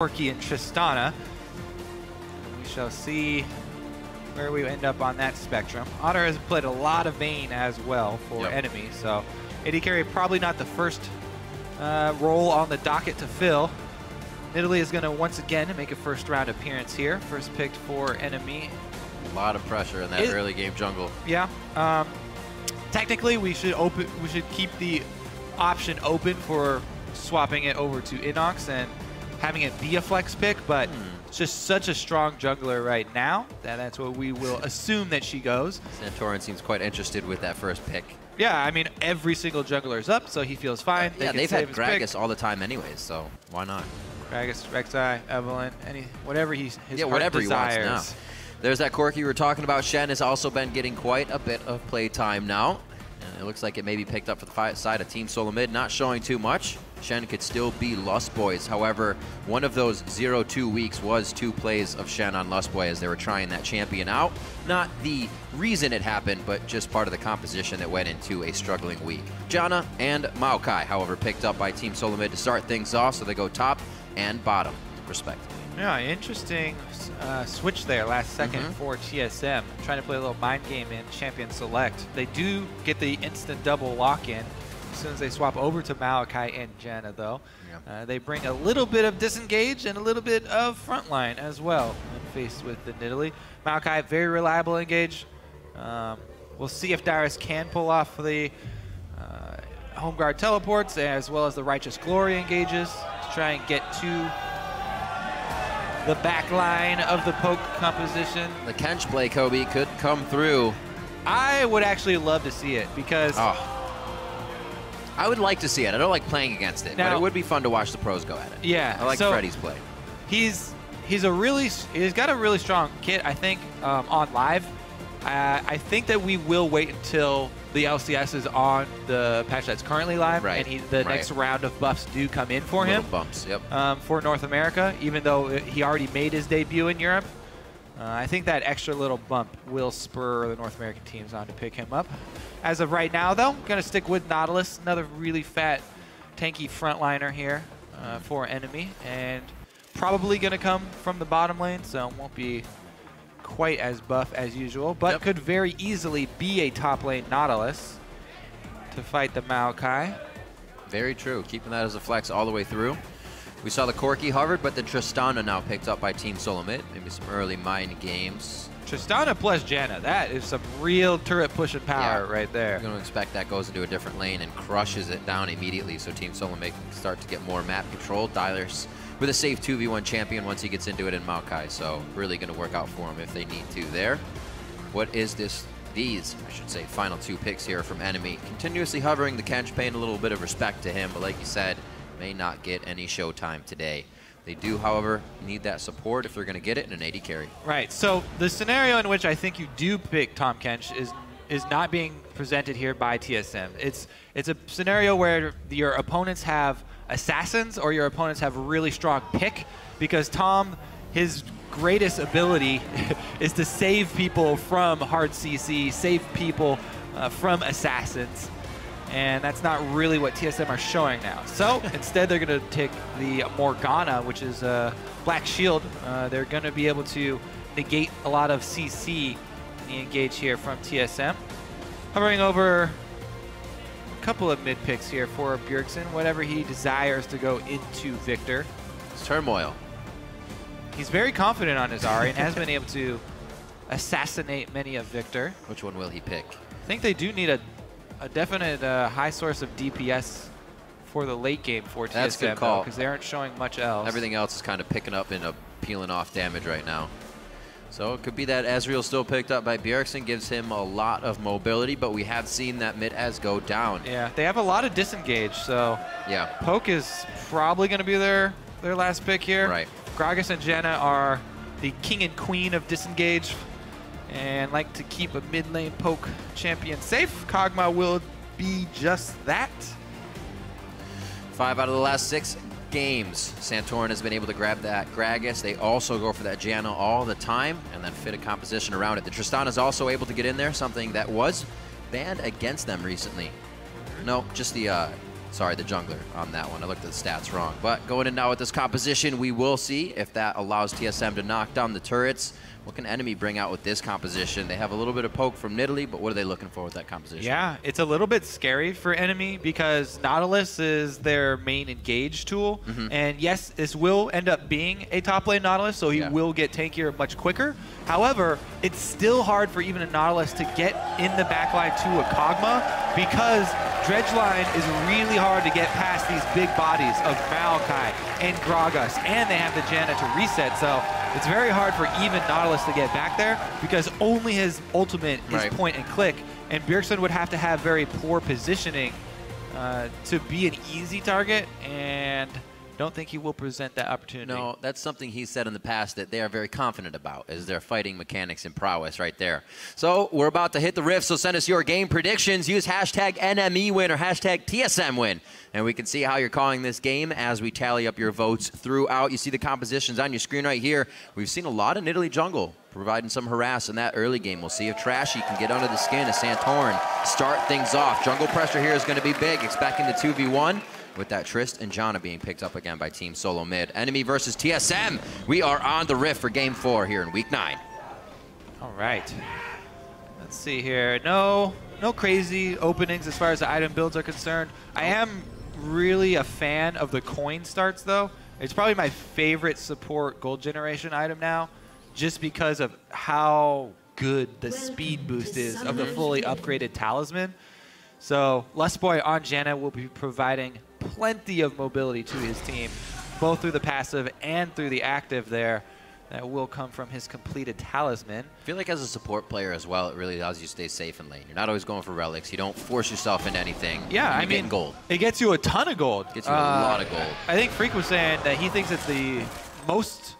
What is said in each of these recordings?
Corki and Tristana. We shall see where we end up on that spectrum. Otter has played a lot of Vayne as well for NME, so AD carry probably not the first role on the docket to fill. Italy is going to once again make a first round appearance here. First picked for NME. A lot of pressure in that early game jungle. Yeah. Technically, we should keep the option open for swapping it over to Inox and having it be a flex pick, but it's just such a strong jungler right now that that's what we will assume that she goes. Santorin seems quite interested with that first pick. Yeah, I mean, every single jungler is up, so he feels fine. Yeah, they've had Gragas all the time anyways, so why not? Gragas, Rek'Sai, Evelynn, whatever his whatever desires. He wants now. There's that Corki we were talking about. Shen has also been getting quite a bit of play time now. And it looks like it may be picked up for the side of Team Solomid, not showing too much. Shen could still be Lust Boys. However, one of those 0-2 weeks was 2 plays of Shen on Lust Boy as they were trying that champion out. Not the reason it happened, but just part of the composition that went into a struggling week. Janna and Maokai, however, picked up by Team Solomid to start things off, so they go top and bottom, respectively. Yeah, interesting switch there last second for TSM. Trying to play a little mind game in Champion Select. They do get the instant double lock-in as soon as they swap over to Maokai and Janna, though. They bring a little bit of disengage and a little bit of frontline as well when faced with the Nidalee. Maokai, very reliable engage. We'll see if Darius can pull off the home guard teleports as well as the Righteous Glory engages to try and get to the back line of the poke composition. The Kench play, Kobe, could come through. I would actually love to see it because... I would like to see it. I don't like playing against it, but it would be fun to watch the pros go at it. Yeah. I like Freddy's play. He's got a really strong kit, I think, on live. I think that we will wait until the LCS is on the patch that's currently live, and the next round of buffs do come in for him. Bumps, for North America, even though he already made his debut in Europe. I think that extra little bump will spur the North American teams on to pick him up. As of right now, though, going to stick with Nautilus, another really fat, tanky frontliner here for NME, and probably going to come from the bottom lane, so won't be quite as buff as usual, but could very easily be a top lane Nautilus to fight the Maokai. Very true, keeping that as a flex all the way through. We saw the Corki hovered, but the Tristana now picked up by Team Solomid. Maybe some early mind games. Tristana plus Janna, that is some real turret pushing power right there. I'm going to expect that goes into a different lane and crushes it down immediately so Team Solomid can start to get more map control. Dyler's with a safe 2v1 champion once he gets into it in Maokai, so really going to work out for him if they need to there. What is these, I should say, final 2 picks here from NME. Continuously hovering the Kench, paying a little bit of respect to him, but like you said, may not get any showtime today. They do, however, need that support if they're going to get it in an AD carry. Right, so the scenario in which I think you do pick Tahm Kench is not being presented here by TSM. It's a scenario where your opponents have assassins or your opponents have a really strong pick, because Tahm, his greatest ability is to save people from hard CC, save people from assassins. And that's not really what TSM are showing now. So instead, they're going to take the Morgana, which is a black shield. They're going to be able to negate a lot of CC in the engage here from TSM. Hovering over a couple of mid picks here for Bjergsen, whatever he desires to go into Victor. It's Turmoil. He's very confident on his Ahri and has been able to assassinate many of Victor. Which one will he pick? I think they do need a definite high source of DPS for the late game for TSM. That's a good call, because they aren't showing much else. Everything else is kind of picking up and peeling off damage right now. So it could be that Ezreal still picked up by Bjergsen, gives him a lot of mobility, but we have seen that mid-Ez go down. Yeah, they have a lot of disengage, so Poke is probably going to be their last pick here. Right. Gragas and Janna are the king and queen of disengage, and like to keep a mid lane poke champion safe. Kog'Maw will be just that. 5 out of the last 6 games, Santorin has been able to grab that Gragas. They also go for that Janna all the time and then fit a composition around it. The Tristana is also able to get in there, something that was banned against them recently. No, just the Sorry, the jungler on that one. I looked at the stats wrong. But going in now with this composition, we will see if that allows TSM to knock down the turrets. What can NME bring out with this composition? They have a little bit of poke from Nidalee, but what are they looking for with that composition? Yeah, it's a little bit scary for NME because Nautilus is their main engage tool. And yes, this will end up being a top lane Nautilus, so he will get tankier much quicker. However, it's still hard for even a Nautilus to get in the backline to a Kog'Maw because Dredgeline is really hard to get past these big bodies of Maokai and Gragas, and they have the Janna to reset, so it's very hard for even Nautilus to get back there because only his ultimate is point and click, and Bjergsen would have to have very poor positioning to be an easy target, and don't think he will present that opportunity. No, that's something he said in the past that they are very confident about, is their fighting mechanics and prowess right there. So we're about to hit the rift, so send us your game predictions. Use hashtag NME win or hashtag TSM win, and we can see how you're calling this game as we tally up your votes throughout. You see the compositions on your screen right here. We've seen a lot of Nidalee jungle providing some harass in that early game. We'll see if Trashy can get under the skin of Santorin, start things off. Jungle pressure here is going to be big, expecting the 2v1. With that Trist and Janna being picked up again by Team Solomid. NME versus TSM. We are on the rift for Game 4 here in Week 9. All right. Let's see here. No crazy openings as far as the item builds are concerned. I am really a fan of the coin starts, though. It's probably my favorite support gold generation item now, just because of how good the speed boost is of the fully upgraded talisman. So Lustboy on Janna will be providing plenty of mobility to his team, both through the passive and through the active there. That will come from his completed talisman. I feel like as a support player as well, it really allows you to stay safe in lane. You're not always going for relics. You don't force yourself into anything. Yeah, I mean, gold. It gets you a ton of gold. It gets you a lot of gold. I think Freak was saying that he thinks it's the most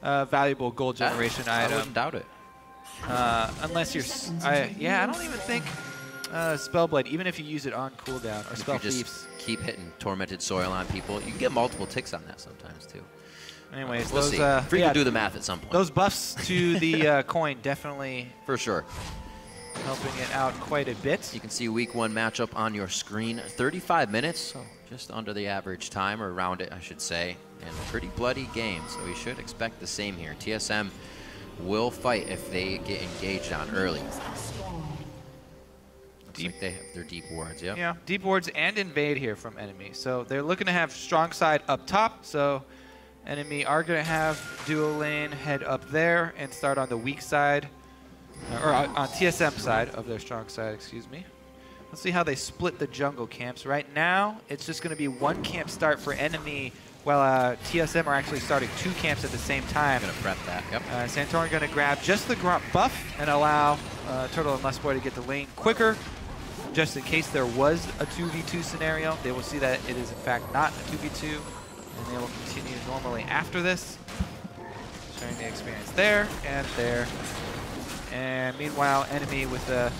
valuable gold generation item. I wouldn't doubt it. Unless you're, I don't even think Spellblade, even if you use it on cooldown, or Spell Thieves. Just keep hitting Tormented Soil on people, you can get multiple ticks on that sometimes too. Anyways, we'll see. Freak will do the math at some point. Those buffs to the coin definitely for sure helping it out quite a bit. You can see Week 1 matchup on your screen. 35 minutes, so just under the average time, or around it, I should say. And a pretty bloody game, so we should expect the same here. TSM will fight if they get engaged on early. Looks like they have their deep wards, Yeah, deep wards and invade here from NME. So they're looking to have strong side up top, so NME are going to have dual lane head up there and start on the weak side, or on TSM side of their strong side, excuse me. Let's see how they split the jungle camps. Right now, it's just going to be one camp start for NME, while TSM are actually starting 2 camps at the same time. Going to prep that, Santorin going to grab just the Grump buff and allow Turtle and Lustboy to get the lane quicker, just in case there was a 2v2 scenario. They will see that it is in fact not a 2v2, and they will continue normally after this, sharing the experience there and there. And meanwhile, NME with the,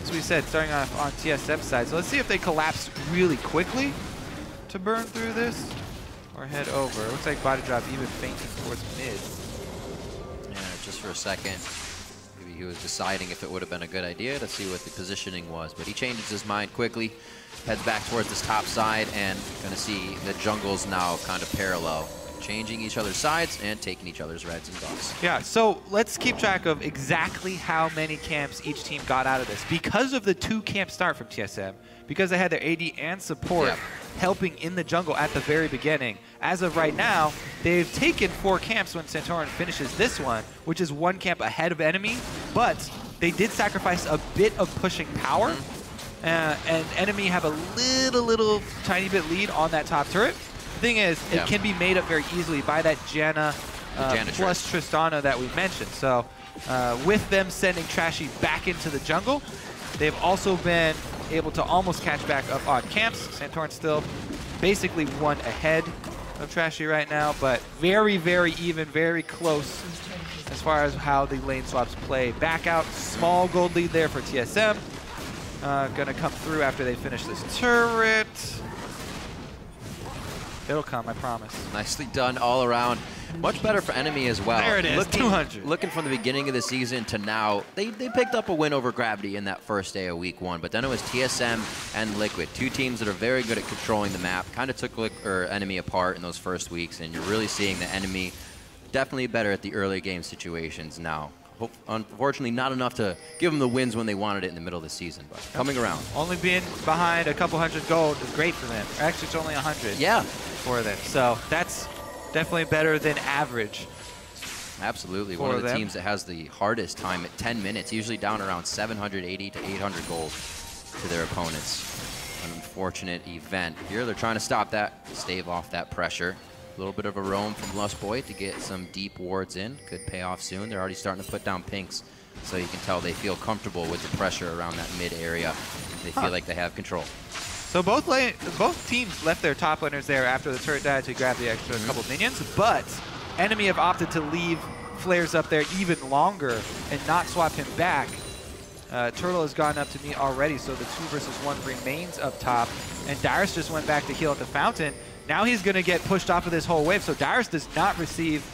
as we said, starting off on TSM side. So let's see if they collapse really quickly to burn through this, or head over. It looks like Body Drop even fainting towards mid. Yeah, just for a second. He was deciding if it would have been a good idea to see what the positioning was, but he changes his mind quickly, heads back towards this top side, and going to see the jungles now kind of parallel, changing each other's sides and taking each other's reds and buffs. Yeah, so let's keep track of exactly how many camps each team got out of this. Because of the 2 camp start from TSM, because they had their AD and support helping in the jungle at the very beginning, as of right now, they've taken 4 camps when Santorin finishes this one, which is 1 camp ahead of NME, but they did sacrifice a bit of pushing power, and NME have a little tiny bit lead on that top turret. The thing is, it can be made up very easily by that Janna plus Tristana that we mentioned. So with them sending Trashy back into the jungle, they've also been able to almost catch back up on camps. Santorin still basically 1 ahead of Trashy right now, but very even, very close as far as how the lane swaps play. Back out, small gold lead there for TSM. Gonna come through after they finish this turret. It'll come, I promise. Nicely done all around. Much better for NME as well. There it is, 200. Looking from the beginning of the season to now, they picked up a win over Gravity in that first day of week 1, but then it was TSM and Liquid, 2 teams that are very good at controlling the map, kind of took NME apart in those first weeks, and you're really seeing the NME definitely better at the early game situations now. Unfortunately, not enough to give them the wins when they wanted it in the middle of the season, but coming around. Only being behind a couple hundred gold is great for them. Actually, it's only 100 for them. So that's definitely better than average. Absolutely. One of the teams that has the hardest time at 10 minutes, usually down around 780 to 800 gold to their opponents. An unfortunate event. Here they're trying to stop that, stave off that pressure. A little bit of a roam from Lustboy to get some deep wards in. Could pay off soon. They're already starting to put down pinks, so you can tell they feel comfortable with the pressure around that mid area. They feel like they have control. So both teams left their top laners there after the turret died to grab the extra couple minions, but NME have opted to leave flares up there even longer and not swap him back. Turtle has gone up to meet already, so the 2 versus 1 remains up top, and Dyrus just went back to heal at the fountain. Now he's going to get pushed off of this whole wave, so Dyrus does not receive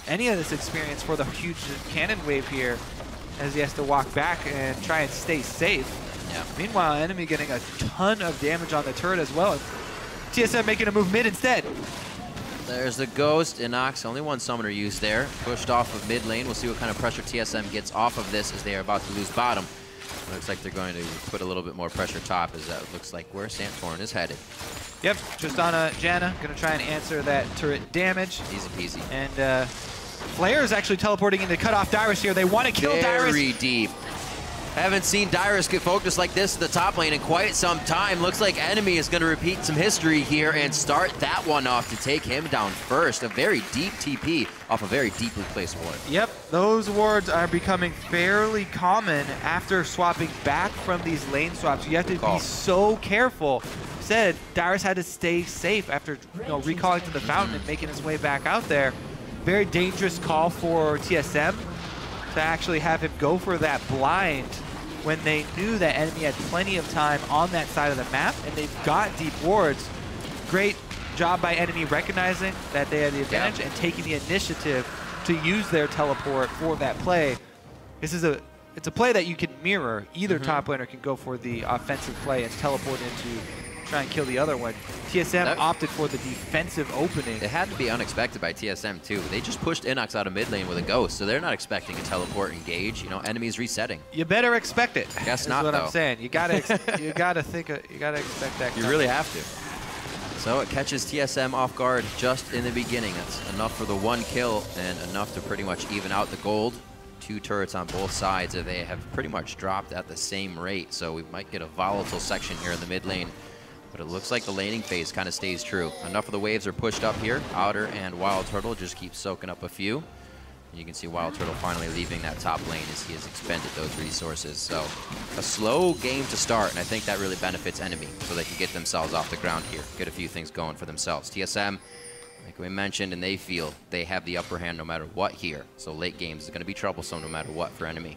any of this experience for the huge cannon wave here, as he has to walk back and try and stay safe. Yeah. Meanwhile, NME getting a ton of damage on the turret as well. TSM making a move mid instead. There's the Ghost, Inox, only one summoner used there. Pushed off of mid lane. We'll see what kind of pressure TSM gets off of this as they are about to lose bottom. Looks like they're going to put a little bit more pressure top, as that looks like where Santorin is headed. Yep, just on a Janna, gonna try and answer that turret damage. Easy peasy. And Flare is actually teleporting in to cut off Dyrus here. They want to kill Dyrus. Very deep. Haven't seen Dyrus get focused like this at the top lane in quite some time. Looks like NME is going to repeat some history here and start that one off to take him down first. A very deep TP off a very deeply placed ward. Yep, those wards are becoming fairly common after swapping back from these lane swaps. You have to be so careful. Said Dyrus had to stay safe after recalling to the fountain and making his way back out there. Very dangerous call for TSM to actually have him go for that blind when they knew that NME had plenty of time on that side of the map, and they've got deep wards. Great job by NME recognizing that they had the advantage and taking the initiative to use their teleport for that play. It's a play that you can mirror. Either top laner can go for the offensive play and teleport into try and kill the other one. TSM opted for the defensive opening. It had to be unexpected by TSM too. They just pushed Inox out of mid lane with a Ghost, so they're not expecting a teleport engage. You know, enemies resetting. You better expect it. Guess not, what though. I'm saying. You gotta expect that. You really have to. So it catches TSM off guard just in the beginning. That's enough for the 1 kill and enough to pretty much even out the gold. 2 turrets on both sides, and they have pretty much dropped at the same rate. So we might get a volatile section here in the mid lane. But it looks like the laning phase kind of stays true. Enough of the waves are pushed up here. Outer and Wild Turtle just keep soaking up a few. And you can see Wild Turtle finally leaving that top lane as he has expended those resources. So a slow game to start, and I think that really benefits NME, so they can get themselves off the ground here, get a few things going for themselves. TSM, like we mentioned, and they feel they have the upper hand no matter what here. So late games is going to be troublesome no matter what for NME.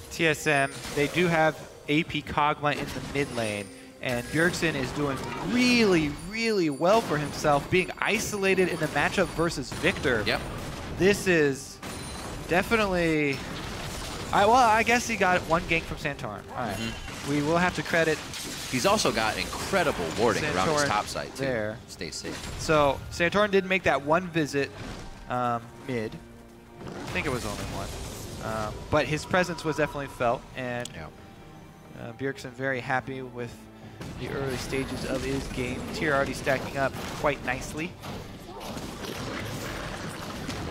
TSM, they do have AP Kog'Maw in the mid lane. And Bjergsen is doing really, really well for himself, being isolated in the matchup versus Victor. Yep. This is definitely... well, I guess he got 1 gank from Santorin. All right. We will have to credit... He's also got incredible warding Santorin around his top side, too. There. Stay safe. So Santorin did make that 1 visit mid. I think it was only 1. But his presence was definitely felt. And Bjergsen very happy with the early stages of his game. Tier already stacking up quite nicely.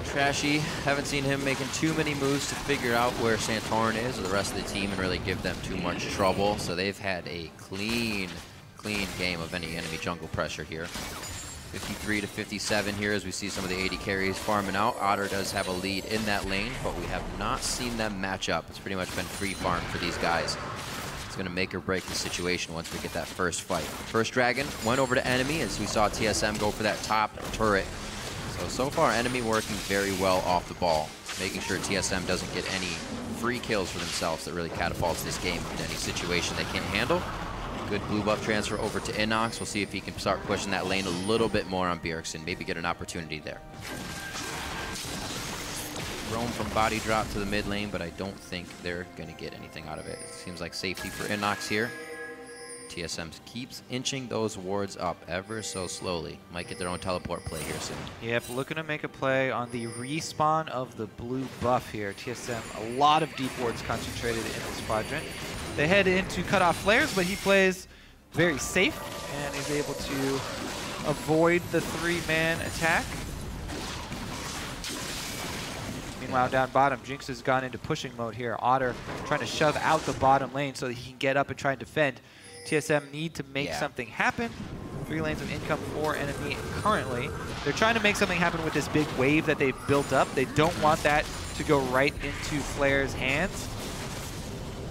Trashy, haven't seen him making too many moves to figure out where Santorin is or the rest of the team and really give them too much trouble. So they've had a clean game of any enemy jungle pressure here. 53 to 57 here as we see some of the AD carries farming out. Otter does have a lead in that lane, but we have not seen them match up. It's pretty much been free farm for these guys. It's going to make or break the situation once we get that first fight. First Dragon went over to NME as we saw TSM go for that top turret. So far, NME working very well off the ball, making sure TSM doesn't get any free kills for themselves that really catapults this game into any situation they can't handle. Good blue buff transfer over to Inox. We'll see if he can start pushing that lane a little bit more on Bjergsen, maybe get an opportunity there. roam from body drop to the mid lane, but I don't think they're going to get anything out of it. It seems like safety for Inox here. TSM keeps inching those wards up ever so slowly. Might get their own teleport play here soon. Yep, looking to make a play on the respawn of the blue buff here. TSM, a lot of deep wards concentrated in this quadrant. They head into cut off flares, but he plays very safe and is able to avoid the 3-man attack. Meanwhile, down bottom, Jinx has gone into pushing mode here. Otter trying to shove out the bottom lane so that he can get up and try and defend. TSM need to make something happen. 3 lanes of income for NME currently. They're trying to make something happen with this big wave that they've built up. They don't want that to go right into Flair's hands.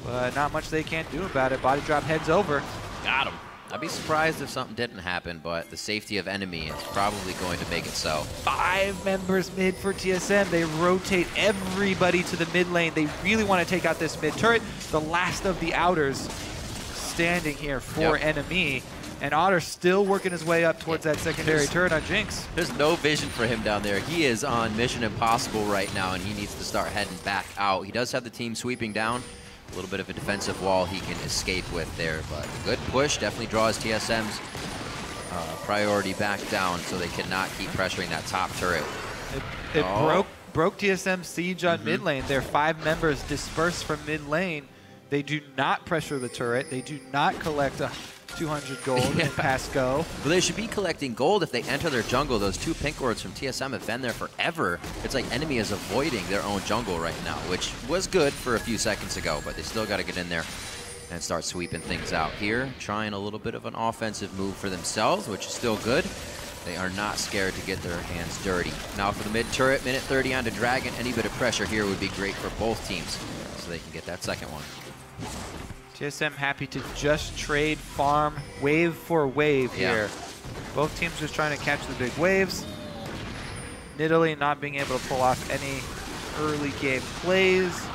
But not much they can do about it. Body drop heads over. Got him. I'd be surprised if something didn't happen, but the safety of NME is probably going to make it so. 5 members mid for TSM. They rotate everybody to the mid lane. They really want to take out this mid turret. The last of the outers standing here for NME. And Otter still working his way up towards that secondary turret on Jinx. There's no vision for him down there. He is on Mission Impossible right now, and he needs to start heading back out. He does have the team sweeping down. A little bit of a defensive wall he can escape with there, but a good push definitely draws TSM's priority back down, so they cannot keep pressuring that top turret. It broke TSM's siege on mid lane. Their 5 members dispersed from mid lane. They do not pressure the turret. They do not collect a 200 gold and pass go. But they should be collecting gold if they enter their jungle. Those 2 pink wards from TSM have been there forever. It's like enemy is avoiding their own jungle right now, which was good for a few seconds ago, but they still got to get in there and start sweeping things out here. Trying a little bit of an offensive move for themselves, which is still good. They are not scared to get their hands dirty. Now for the mid turret, minute 30 onto Dragon. Any bit of pressure here would be great for both teams, so they can get that second one. TSM happy to just trade farm wave for wave here. Both teams just trying to catch the big waves. Nidalee not being able to pull off any early game plays,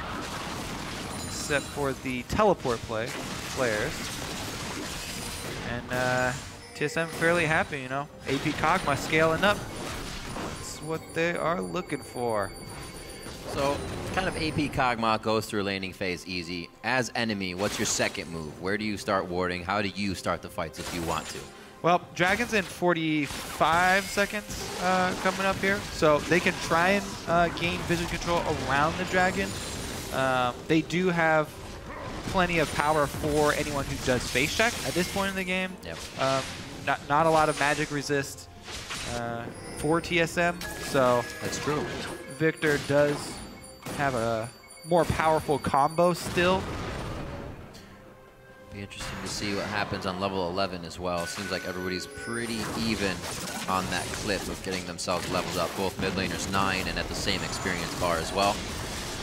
except for the teleport play, flares. And TSM fairly happy, you know. AP Kog'Maw scaling up. That's what they are looking for. So, kind of AP Kog'Maw goes through laning phase easy. As enemy, what's your second move? Where do you start warding? How do you start the fights if you want to? Well, Dragon's in 45 seconds coming up here, so they can try and gain vision control around the Dragon. They do have plenty of power for anyone who does face check at this point in the game. Not a lot of magic resist for TSM, so that's true. Victor does have a more powerful combo still. Be interesting to see what happens on level 11 as well. Seems like everybody's pretty even on that clip of getting themselves leveled up. Both mid laners 9 and at the same experience bar as well.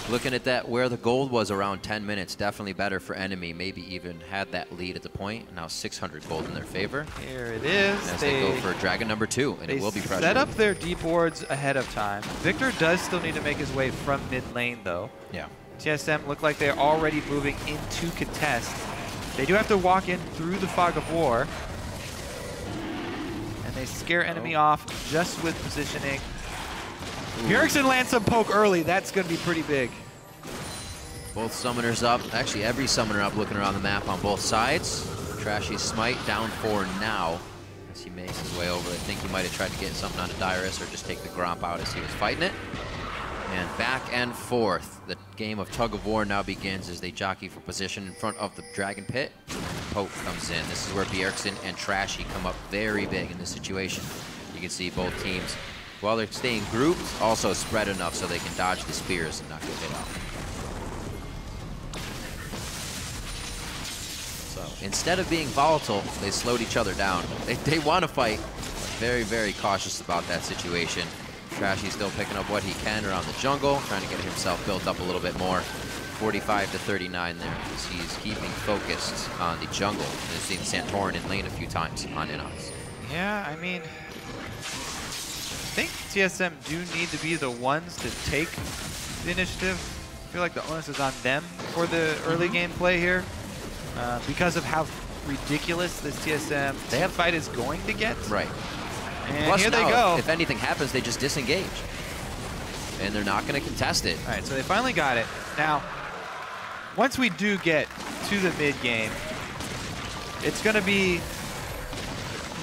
Looking at that, where the gold was around 10 minutes, definitely better for enemy. Maybe even had that lead at the point. Now 600 gold in their favor. Here it is. As they go for Dragon number 2, and it will be pressured. Set up their deep wards ahead of time. Victor does still need to make his way from mid lane, though. Yeah. TSM look like they're already moving into contest. They do have to walk in through the fog of war. And they scare enemy off just with positioning. Bjergsen lands some poke early. That's going to be pretty big. Both summoners up. Actually, every summoner up looking around the map on both sides. Trashy Smite down 4 now as he makes his way over. I think he might have tried to get something onto Dyrus or just take the Gromp out as he was fighting it. And back and forth. The game of tug of war now begins as they jockey for position in front of the Dragon Pit. Poke comes in. This is where Bjergsen and Trashy come up very big in this situation. You can see both teams, while they're staying grouped, also spread enough so they can dodge the spears and not get hit out. So instead of being volatile, they slowed each other down. They want to fight, but very, very cautious about that situation. Trashy still picking up what he can around the jungle, trying to get himself built up a little bit more. 45 to 39 there as he's keeping focused on the jungle. We've seen Santorin in lane a few times on Inox. Yeah, I mean, I think TSM do need to be the ones to take the initiative. I feel like the onus is on them for the early game play here because of how ridiculous this TSM fight is going to get. Right. And plus here now, they go. If anything happens, they just disengage. and they're not going to contest it. All right, so they finally got it. Now, once we do get to the mid game, it's going to be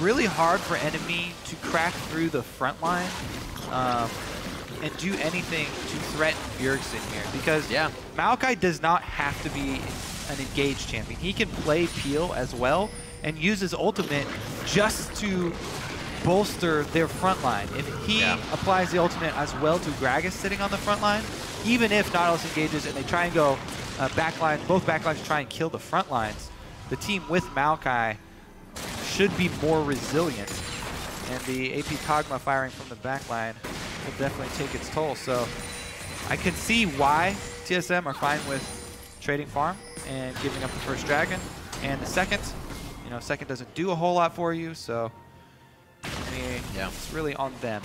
really hard for NME to crack through the front line and do anything to threaten Bjergsen here, because Maokai does not have to be an engaged champion. He can play Peel as well and use his ultimate just to bolster their front line. If he applies the ultimate as well to Gragas sitting on the front line, even if Nautilus engages and they try and go backline, both backlines try and kill the front lines, the team with Maokai should be more resilient. And the AP Kog'Maw firing from the backline will definitely take its toll. So I can see why TSM are fine with trading farm and giving up the first dragon. And the second, you know, second doesn't do a whole lot for you, so I mean, it's really on them.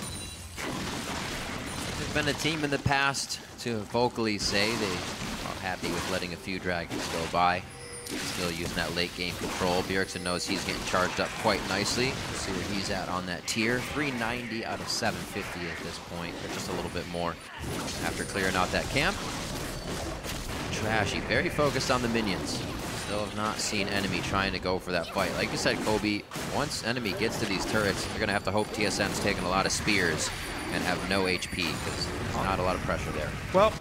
There's been a team in the past to vocally say they are happy with letting a few dragons go by. Still using that late game control. Bjergsen knows he's getting charged up quite nicely. Let's see where he's at on that tier. 390 out of 750 at this point, or just a little bit more after clearing out that camp. Trashy, very focused on the minions. Still have not seen NME trying to go for that fight. Like you said, Kobe, once NME gets to these turrets, they're going to have to hope TSM's taking a lot of spears and have no HP, because there's not a lot of pressure there. Well,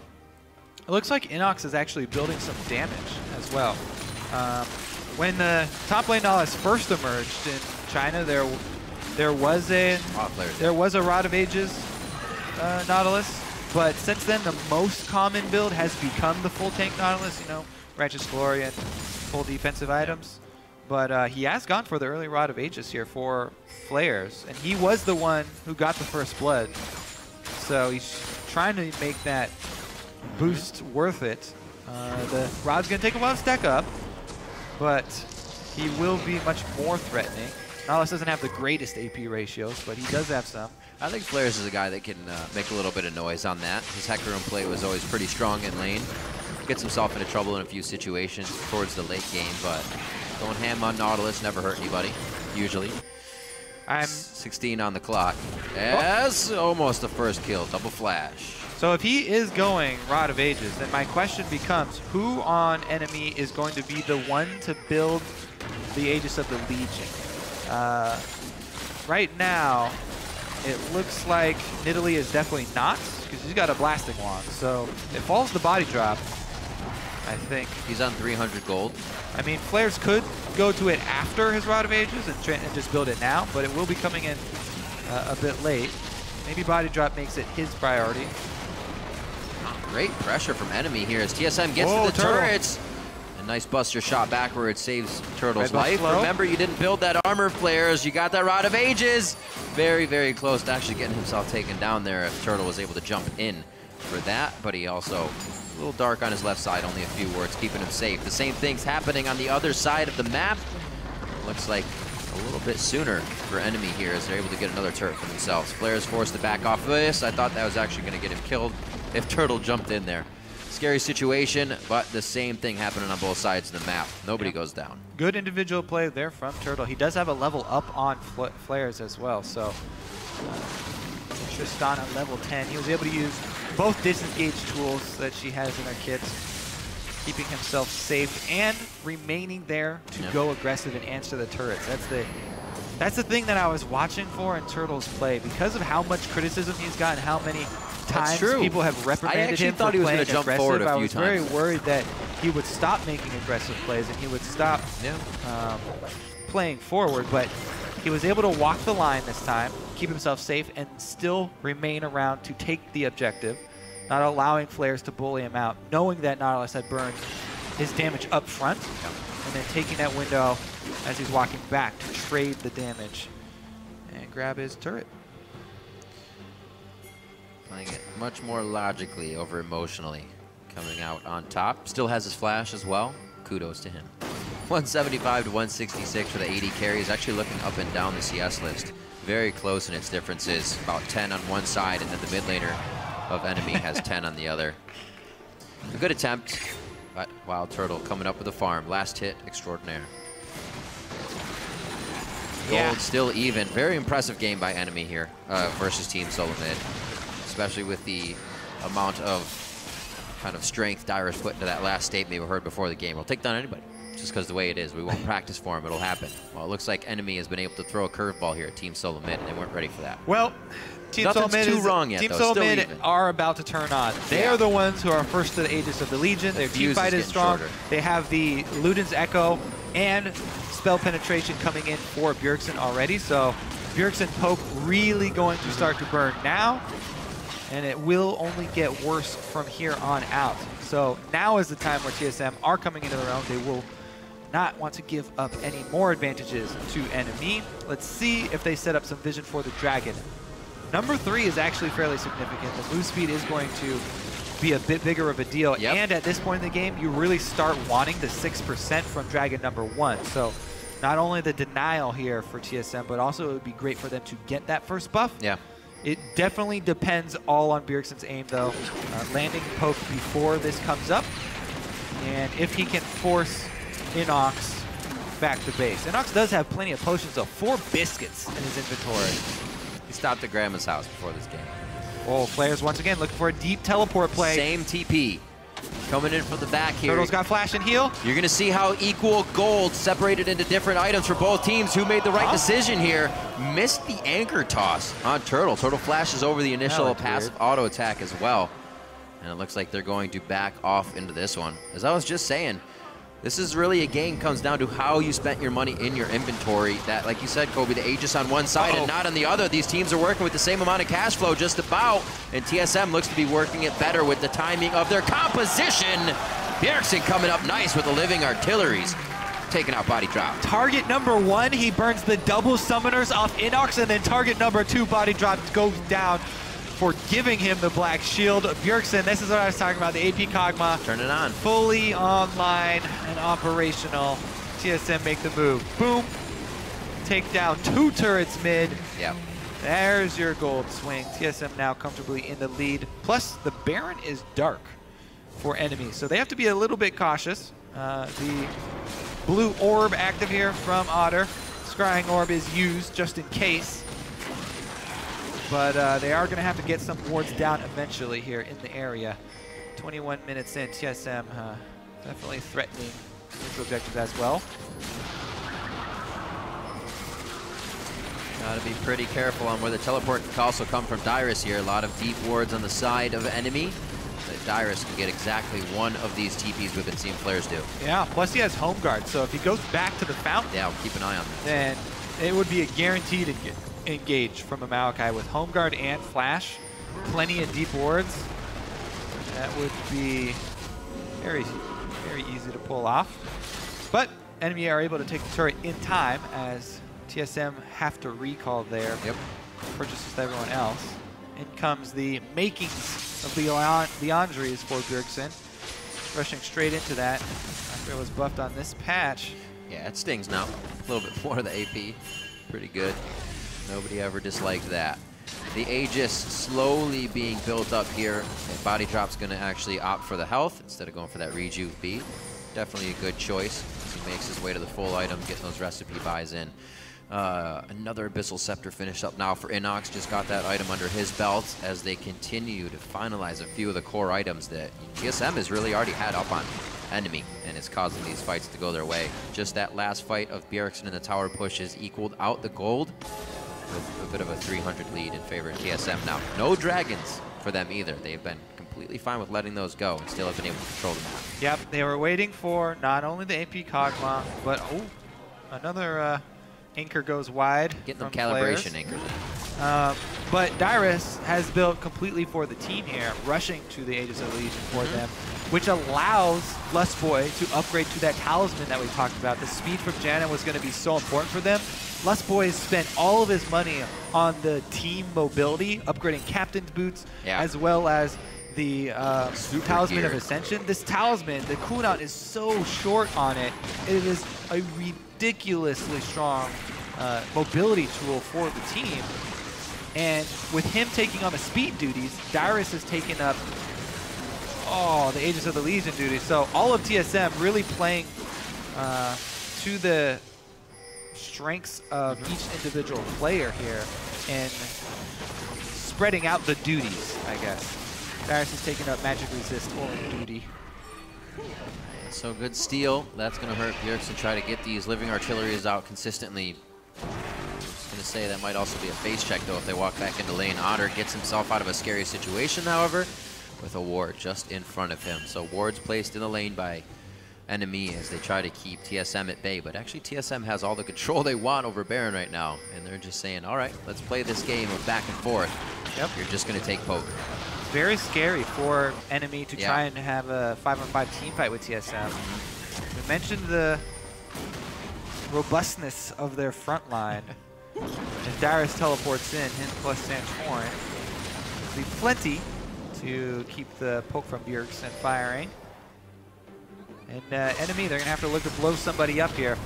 it looks like Inox is actually building some damage as well. When the top lane Nautilus first emerged in China, there was a Rod of Ages Nautilus, but since then the most common build has become the full tank Nautilus. You know, Righteous Glory and full defensive items. But he has gone for the early Rod of Ages here for Flares, and he was the one who got the first blood. So he's trying to make that boost worth it. The Rod's going to take a while to stack up, but he will be much more threatening. Nautilus doesn't have the greatest AP ratios, but he does have some. I think Flares is a guy that can make a little bit of noise on that. His Hecarim play was always pretty strong in lane. Gets himself into trouble in a few situations towards the late game, but going ham on Nautilus never hurt anybody, usually. I'm 16 on the clock. As almost the first kill, double flash. So if he is going Rod of Ages, then my question becomes, who on NME is going to be the one to build the Aegis of the Legion? Right now, it looks like Nidalee is definitely not, because he's got a blasting wand. So it falls the body drop, I think. He's on 300 gold. I mean, Flares could go to it after his Rod of Ages and just build it now, but it will be coming in a bit late. Maybe body drop makes it his priority. Great pressure from NME here as TSM gets to the turrets. A nice buster shot backwards saves Turtle's life. Remember, you didn't build that armor, Flares. You got that Rod of Ages. Very, very close to actually getting himself taken down there if Turtle was able to jump in for that. But he also, a little dark on his left side, only a few wards, keeping him safe. The same thing's happening on the other side of the map. Looks like a little bit sooner for NME here as they're able to get another turret for themselves. Flares forced to back off of this. I thought that was actually going to get him killed if Turtle jumped in there. Scary situation, but the same thing happening on both sides of the map. Nobody goes down. Good individual play there from Turtle. He does have a level up on Flares as well, so Tristan at level 10. He was able to use both disengage tools that she has in her kits, keeping himself safe and remaining there to go aggressive and answer the turrets. That's the thing that I was watching for in Turtle's play. Because of how much criticism he's gotten, how many times people have reprimanded him for playing aggressive, I was very worried that he would stop making aggressive plays and he would stop playing forward, but he was able to walk the line this time, keep himself safe, and still remain around to take the objective, not allowing Flares to bully him out, knowing that Nautilus had burned his damage up front, and then taking that window as he's walking back to trade the damage and grab his turret. Playing it much more logically over emotionally. Coming out on top. Still has his flash as well. Kudos to him. 175 to 166 for the 80 carry. Is actually looking up and down the CS list. Very close in its differences. About 10 on one side, and then the mid laner of NME has 10 on the other. A good attempt, but Wild Turtle coming up with a farm. Last hit extraordinaire. Gold still even. Very impressive game by NME here versus Team Solomid. Especially with the amount of kind of strength Dyrus put into that last statement we heard before the game. We'll take down anybody, just because the way it is. We won't practice for him. It'll happen. Well, it looks like NME has been able to throw a curveball here at Team Solomid, and they weren't ready for that. Well, Team Solomid are about to turn on. They are the ones who are first to the Aegis of the Legion. Their team fight is strong. They have the Luden's Echo and spell penetration coming in for Bjergsen already. So Bjergsen poke really going to start to burn now, and it will only get worse from here on out. So now is the time where TSM are coming into their own. They will not want to give up any more advantages to NME. Let's see if they set up some vision for the Dragon. Number 3 is actually fairly significant. The move speed is going to be a bit bigger of a deal. Yep. And at this point in the game, you really start wanting the 6% from Dragon number 1. So not only the denial here for TSM, but also it would be great for them to get that first buff. Yeah. It definitely depends all on Bjergsen's aim, though. Landing poke before this comes up. And if he can force Inox back to base. Inox does have plenty of potions, though. 4 biscuits in his inventory. He stopped at Grandma's house before this game. Oh, players once again looking for a deep teleport play. Same TP. Coming in from the back here. Turtle's got flash and heal. You're going to see how equal gold separated into different items for both teams. Who made the right decision here? Missed the anchor toss on Turtle. Turtle flashes over the initial passive auto attack as well. And it looks like they're going to back off into this one. As I was just saying, this is really a game comes down to how you spent your money in your inventory. That, like you said, Kobe, the Aegis on one side and not on the other. These teams are working with the same amount of cash flow just about, and TSM looks to be working it better with the timing of their composition. Bjergsen coming up nice with the living artilleries. Taking out body drop. Target number 1, he burns the double summoners off Inox, and then target number 2, body drop, goes down for giving him the black shield. Bjergsen, this is what I was talking about, the AP Kog'Maw. Turn it on. Fully online and operational. TSM make the move. Boom. Take down 2 turrets mid. Yep. There's your gold swing. TSM now comfortably in the lead. Plus, the Baron is dark for enemies, so they have to be a little bit cautious. The blue orb active here from Otter. Scrying orb is used just in case. But they are going to have to get some wards down eventually here in the area. 21 minutes in, TSM definitely threatening neutral objectives as well. Got to be pretty careful on where the teleport can also come from Dyrus here. A lot of deep wards on the side of enemy. But Dyrus can get exactly one of these TPs we've been seeing players do. Yeah, plus he has home guard, so if he goes back to the fountain, yeah, we'll keep an eye on that. Then it would be a guaranteed engage from a Maokai with home guard and flash. Plenty of deep wards. That would be very, very easy to pull off. But enemy are able to take the turret in time as TSM have to recall there. Yep. Purchases with everyone else. In comes the makings of Leandries for Bjergsen. Rushing straight into that after it was buffed on this patch. Yeah, it stings now. A little bit more of the AP. Pretty good. Nobody ever disliked that. The Aegis slowly being built up here. And body drop's going to actually opt for the health instead of going for that rejuve B. Definitely a good choice as he makes his way to the full item, getting those recipe buys in. Another Abyssal Scepter finished up now for Inox. Just got that item under his belt as they continue to finalize a few of the core items that TSM has really already had up on enemy, and it's causing these fights to go their way. Just that last fight of Bjergsen and the tower pushes equaled out the gold with a bit of a 300 lead in favor of TSM now. No dragons for them either. They've been completely fine with letting those go and still have been able to control the map. Yep, they were waiting for not only the AP Kog'Maw, but another anchor goes wide. Getting them calibration anchors in. But Dyrus has built completely for the team here, rushing to the Aegis of the Legion for them, which allows Lustboy to upgrade to that talisman that we talked about. The speed from Janna was going to be so important for them. Lustboy spent all of his money on the team mobility, upgrading captain's boots, as well as the Talisman of Ascension. This talisman, the cooldown is so short on it. It is a ridiculously strong mobility tool for the team. And with him taking on the speed duties, Dyrus has taken up the Aegis of the Legion duties. So all of TSM really playing to the strengths of each individual player here and spreading out the duties, I guess. Darius is taking up magic resist on duty. So good steal. That's going to hurt Bjergsen. Try to get these living artilleries out consistently. I was going to say that might also be a face check, though, if they walk back into lane. Otter gets himself out of a scary situation, however, with a ward just in front of him. So wards placed in the lane by NME as they try to keep TSM at bay. But actually, TSM has all the control they want over Baron right now. And they're just saying, all right, let's play this game of back and forth. Yep. You're just going to take poke. Very scary for NME to try and have a 5-on-5 team fight with TSM. We mentioned the robustness of their front line. If Darius teleports in, him plus Santorin, it'll be plenty to keep the poke from Bjergsen firing. And NME, they're going to have to look to blow somebody up here.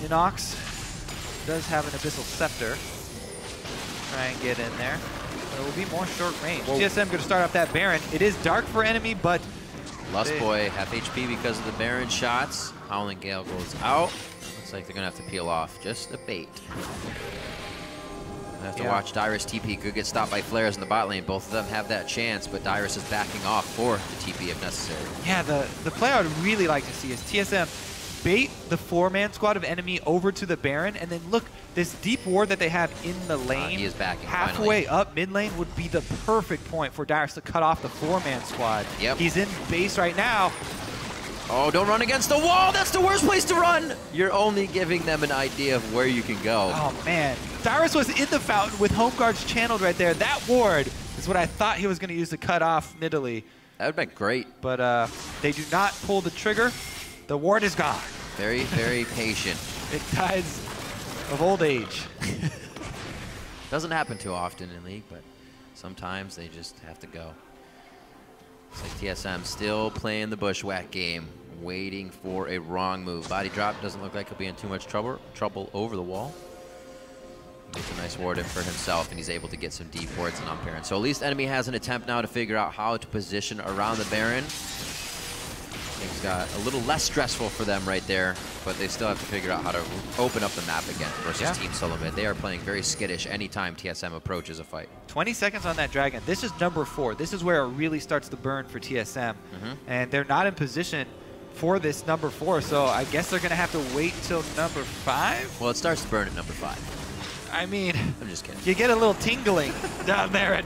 Inox does have an Abyssal Scepter. Try and get in there. It will be more short range. Whoa. TSM going to start off that Baron. It is dark for NME, but Lustboy half HP because of the Baron shots. Howling Gale goes out. Looks like they're going to have to peel off just a bait. I have to watch Dyrus TP. Could get stopped by flares in the bot lane. Both of them have that chance, but Dyrus is backing off for the TP if necessary. Yeah, the play I would really like to see is TSM bait the 4-man squad of NME over to the Baron, and then look, this deep ward that they have in the lane, he is backing halfway up mid lane would be the perfect point for Darius to cut off the 4-man squad. Yep. He's in base right now. Oh, don't run against the wall. That's the worst place to run. You're only giving them an idea of where you can go. Oh, man. Darius was in the fountain with home guards channeled right there. That ward is what I thought he was going to use to cut off middly. That would have been great. But they do not pull the trigger. The ward is gone. Very, very patient. It dies of old age. Doesn't happen too often in League, but sometimes they just have to go. It's like TSM still playing the bushwhack game, waiting for a wrong move. Body drop doesn't look like he'll be in too much trouble over the wall. Gets a nice ward in for himself, and he's able to get some deep wards in on Baron. So at least NME has an attempt now to figure out how to position around the Baron. Things got a little less stressful for them right there, but they still have to figure out how to open up the map again versus Team Solomid. They are playing very skittish anytime TSM approaches a fight. 20 seconds on that Dragon. This is number 4. This is where it really starts to burn for TSM. And they're not in position for this number 4, so I guess they're going to have to wait until number 5? Well, it starts to burn at number 5. I mean, I'm just kidding. You get a little tingling down there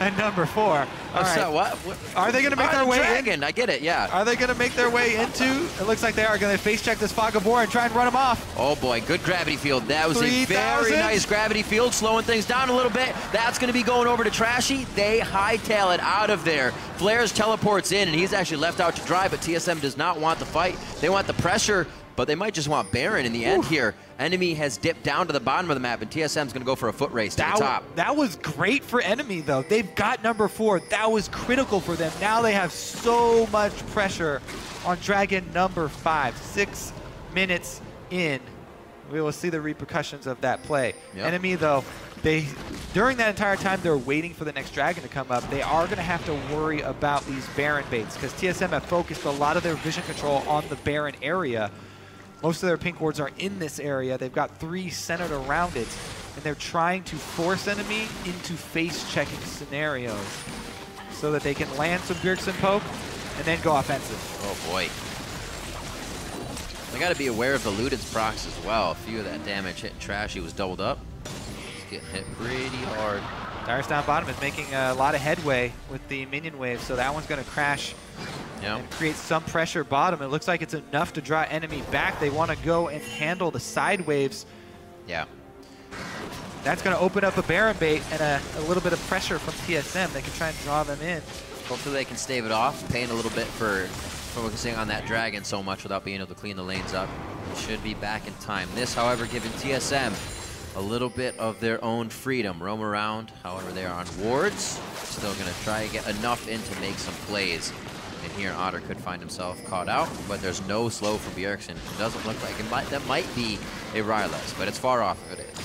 at number 4. All right. So what? Are they going to make their way Dragon, I get it, yeah. Are they going to make their way into? It looks like they are going to face check this Fog of War and try and run him off. Oh boy, good gravity field. That was a very nice gravity field, slowing things down a little bit. That's going to be going over to Trashy. They hightail it out of there. Flares teleports in, and he's actually left out to dry, but TSM does not want the fight. They want the pressure, but they might just want Baron in the end here. NME has dipped down to the bottom of the map, and TSM's going to go for a foot race to the top. That was great for NME, though. They've got number 4. That was critical for them. Now they have so much pressure on Dragon number 5. 6 minutes in. We will see the repercussions of that play. NME, though, during that entire time they're waiting for the next Dragon to come up, they are going to have to worry about these Baron baits, because TSM have focused a lot of their vision control on the Baron area. Most of their pink wards are in this area. They've got 3 centered around it, and they're trying to force NME into face-checking scenarios so that they can land some Bjergsen poke and then go offensive. Oh boy. They got to be aware of the Luden's procs as well. A few of that damage hitting Trashy was doubled up. He's getting hit pretty hard. Darius down bottom is making a lot of headway with the minion wave, so that one's going to crash and create some pressure bottom. It looks like it's enough to draw NME back. They want to go and handle the side waves. Yeah. That's going to open up a Baron bait and a little bit of pressure from TSM. They can try and draw them in. Hopefully they can stave it off, paying a little bit for focusing on that Dragon so much without being able to clean the lanes up. Should be back in time. This, however, giving TSM a little bit of their own freedom. Roam around, however, they are on wards. Still going to try and get enough in to make some plays. And here Otter could find himself caught out, but there's no slow from Bjergsen. It doesn't look like it. That might be a Rylas, but it's far off if it is.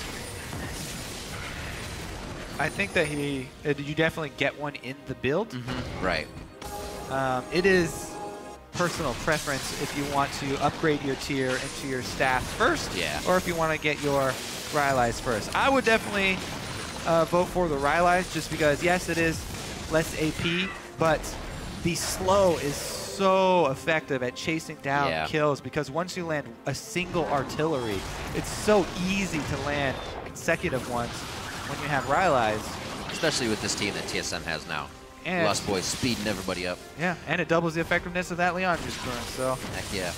I think that you definitely get one in the build. Right. It is personal preference if you want to upgrade your tier into your staff first, or if you want to get your Rylai's first. I would definitely vote for the Rylai's just because, yes, it is less AP, but the slow is so effective at chasing down kills, because once you land a single artillery, it's so easy to land consecutive ones when you have Rylai's. Especially with this team that TSM has now. And Lust Boys speeding everybody up. Yeah, and it doubles the effectiveness of that Leon just burned, so. Heck yeah.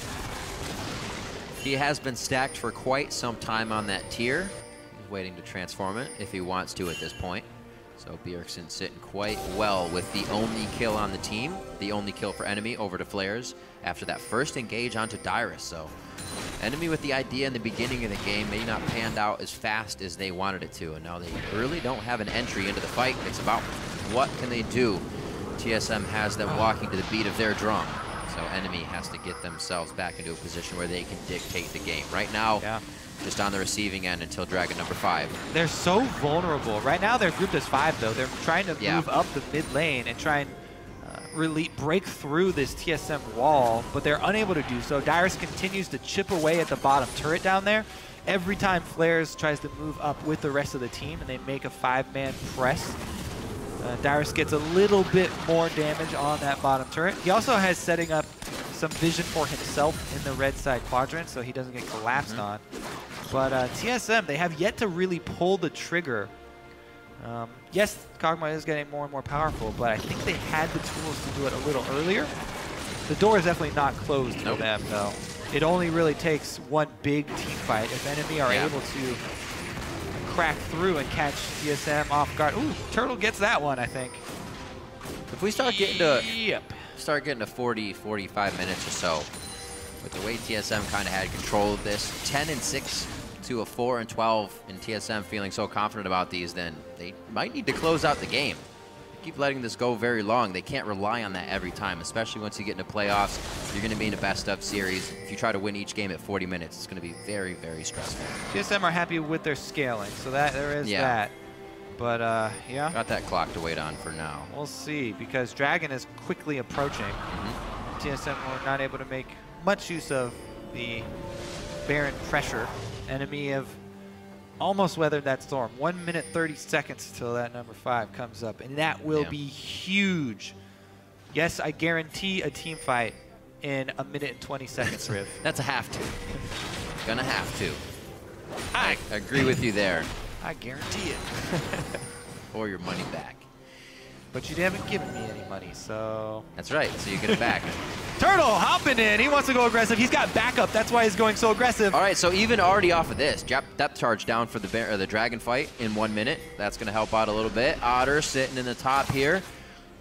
He has been stacked for quite some time on that tier. He's waiting to transform it if he wants to at this point. So Bjergsen sitting quite well with the only kill on the team, the only kill for Enemy over to Flares after that first engage onto Dyrus. So Enemy with the idea in the beginning of the game may not panned out as fast as they wanted it to, and now they really don't have an entry into the fight. It's about what can they do. TSM has them walking to the beat of their drum. So Enemy has to get themselves back into a position where they can dictate the game. Right now, just on the receiving end until Dragon number 5. They're so vulnerable. Right now they're grouped as 5 though. They're trying to move up the mid lane and try and really break through this TSM wall, but they're unable to do so. Dyrus continues to chip away at the bottom turret down there. Every time Flares tries to move up with the rest of the team and they make a 5-man press, Dyrus gets a little bit more damage on that bottom turret. He also has setting up some vision for himself in the red side quadrant so he doesn't get collapsed on. But TSM, they have yet to really pull the trigger. Yes, Kog'Maw is getting more and more powerful, but I think they had the tools to do it a little earlier. The door is definitely not closed for them, though. It only really takes one big team fight. If Enemy are able to crack through and catch TSM off guard. Ooh, Turtle gets that one, I think. If we start getting to 40, 45 minutes or so, with the way TSM kind of had control of this, 10-6 to a 4-12, and TSM feeling so confident about these, then they might need to close out the game. Keep letting this go very long. They can't rely on that every time, especially once you get into playoffs. You're going to be in a best-of series. If you try to win each game at 40 minutes, it's going to be very, very stressful. TSM are happy with their scaling, so that there is that. But, yeah. Got that clock to wait on for now. We'll see, because Dragon is quickly approaching. TSM were not able to make much use of the Baron pressure. Enemy have almost weathered that storm. 1 minute 30 seconds till that number 5 comes up, and that will be huge. Yes, I guarantee a team fight in 1 minute and 20 seconds, Riv. That's a have to. Gonna have to. I agree with you there. I guarantee it. Or your money back. But you haven't given me any money, so... That's right, so you get it back. Turtle hopping in. He wants to go aggressive. He's got backup. That's why he's going so aggressive. All right, so even already off of this, depth charge down for the Dragon fight in 1 minute. That's going to help out a little bit. Otter sitting in the top here.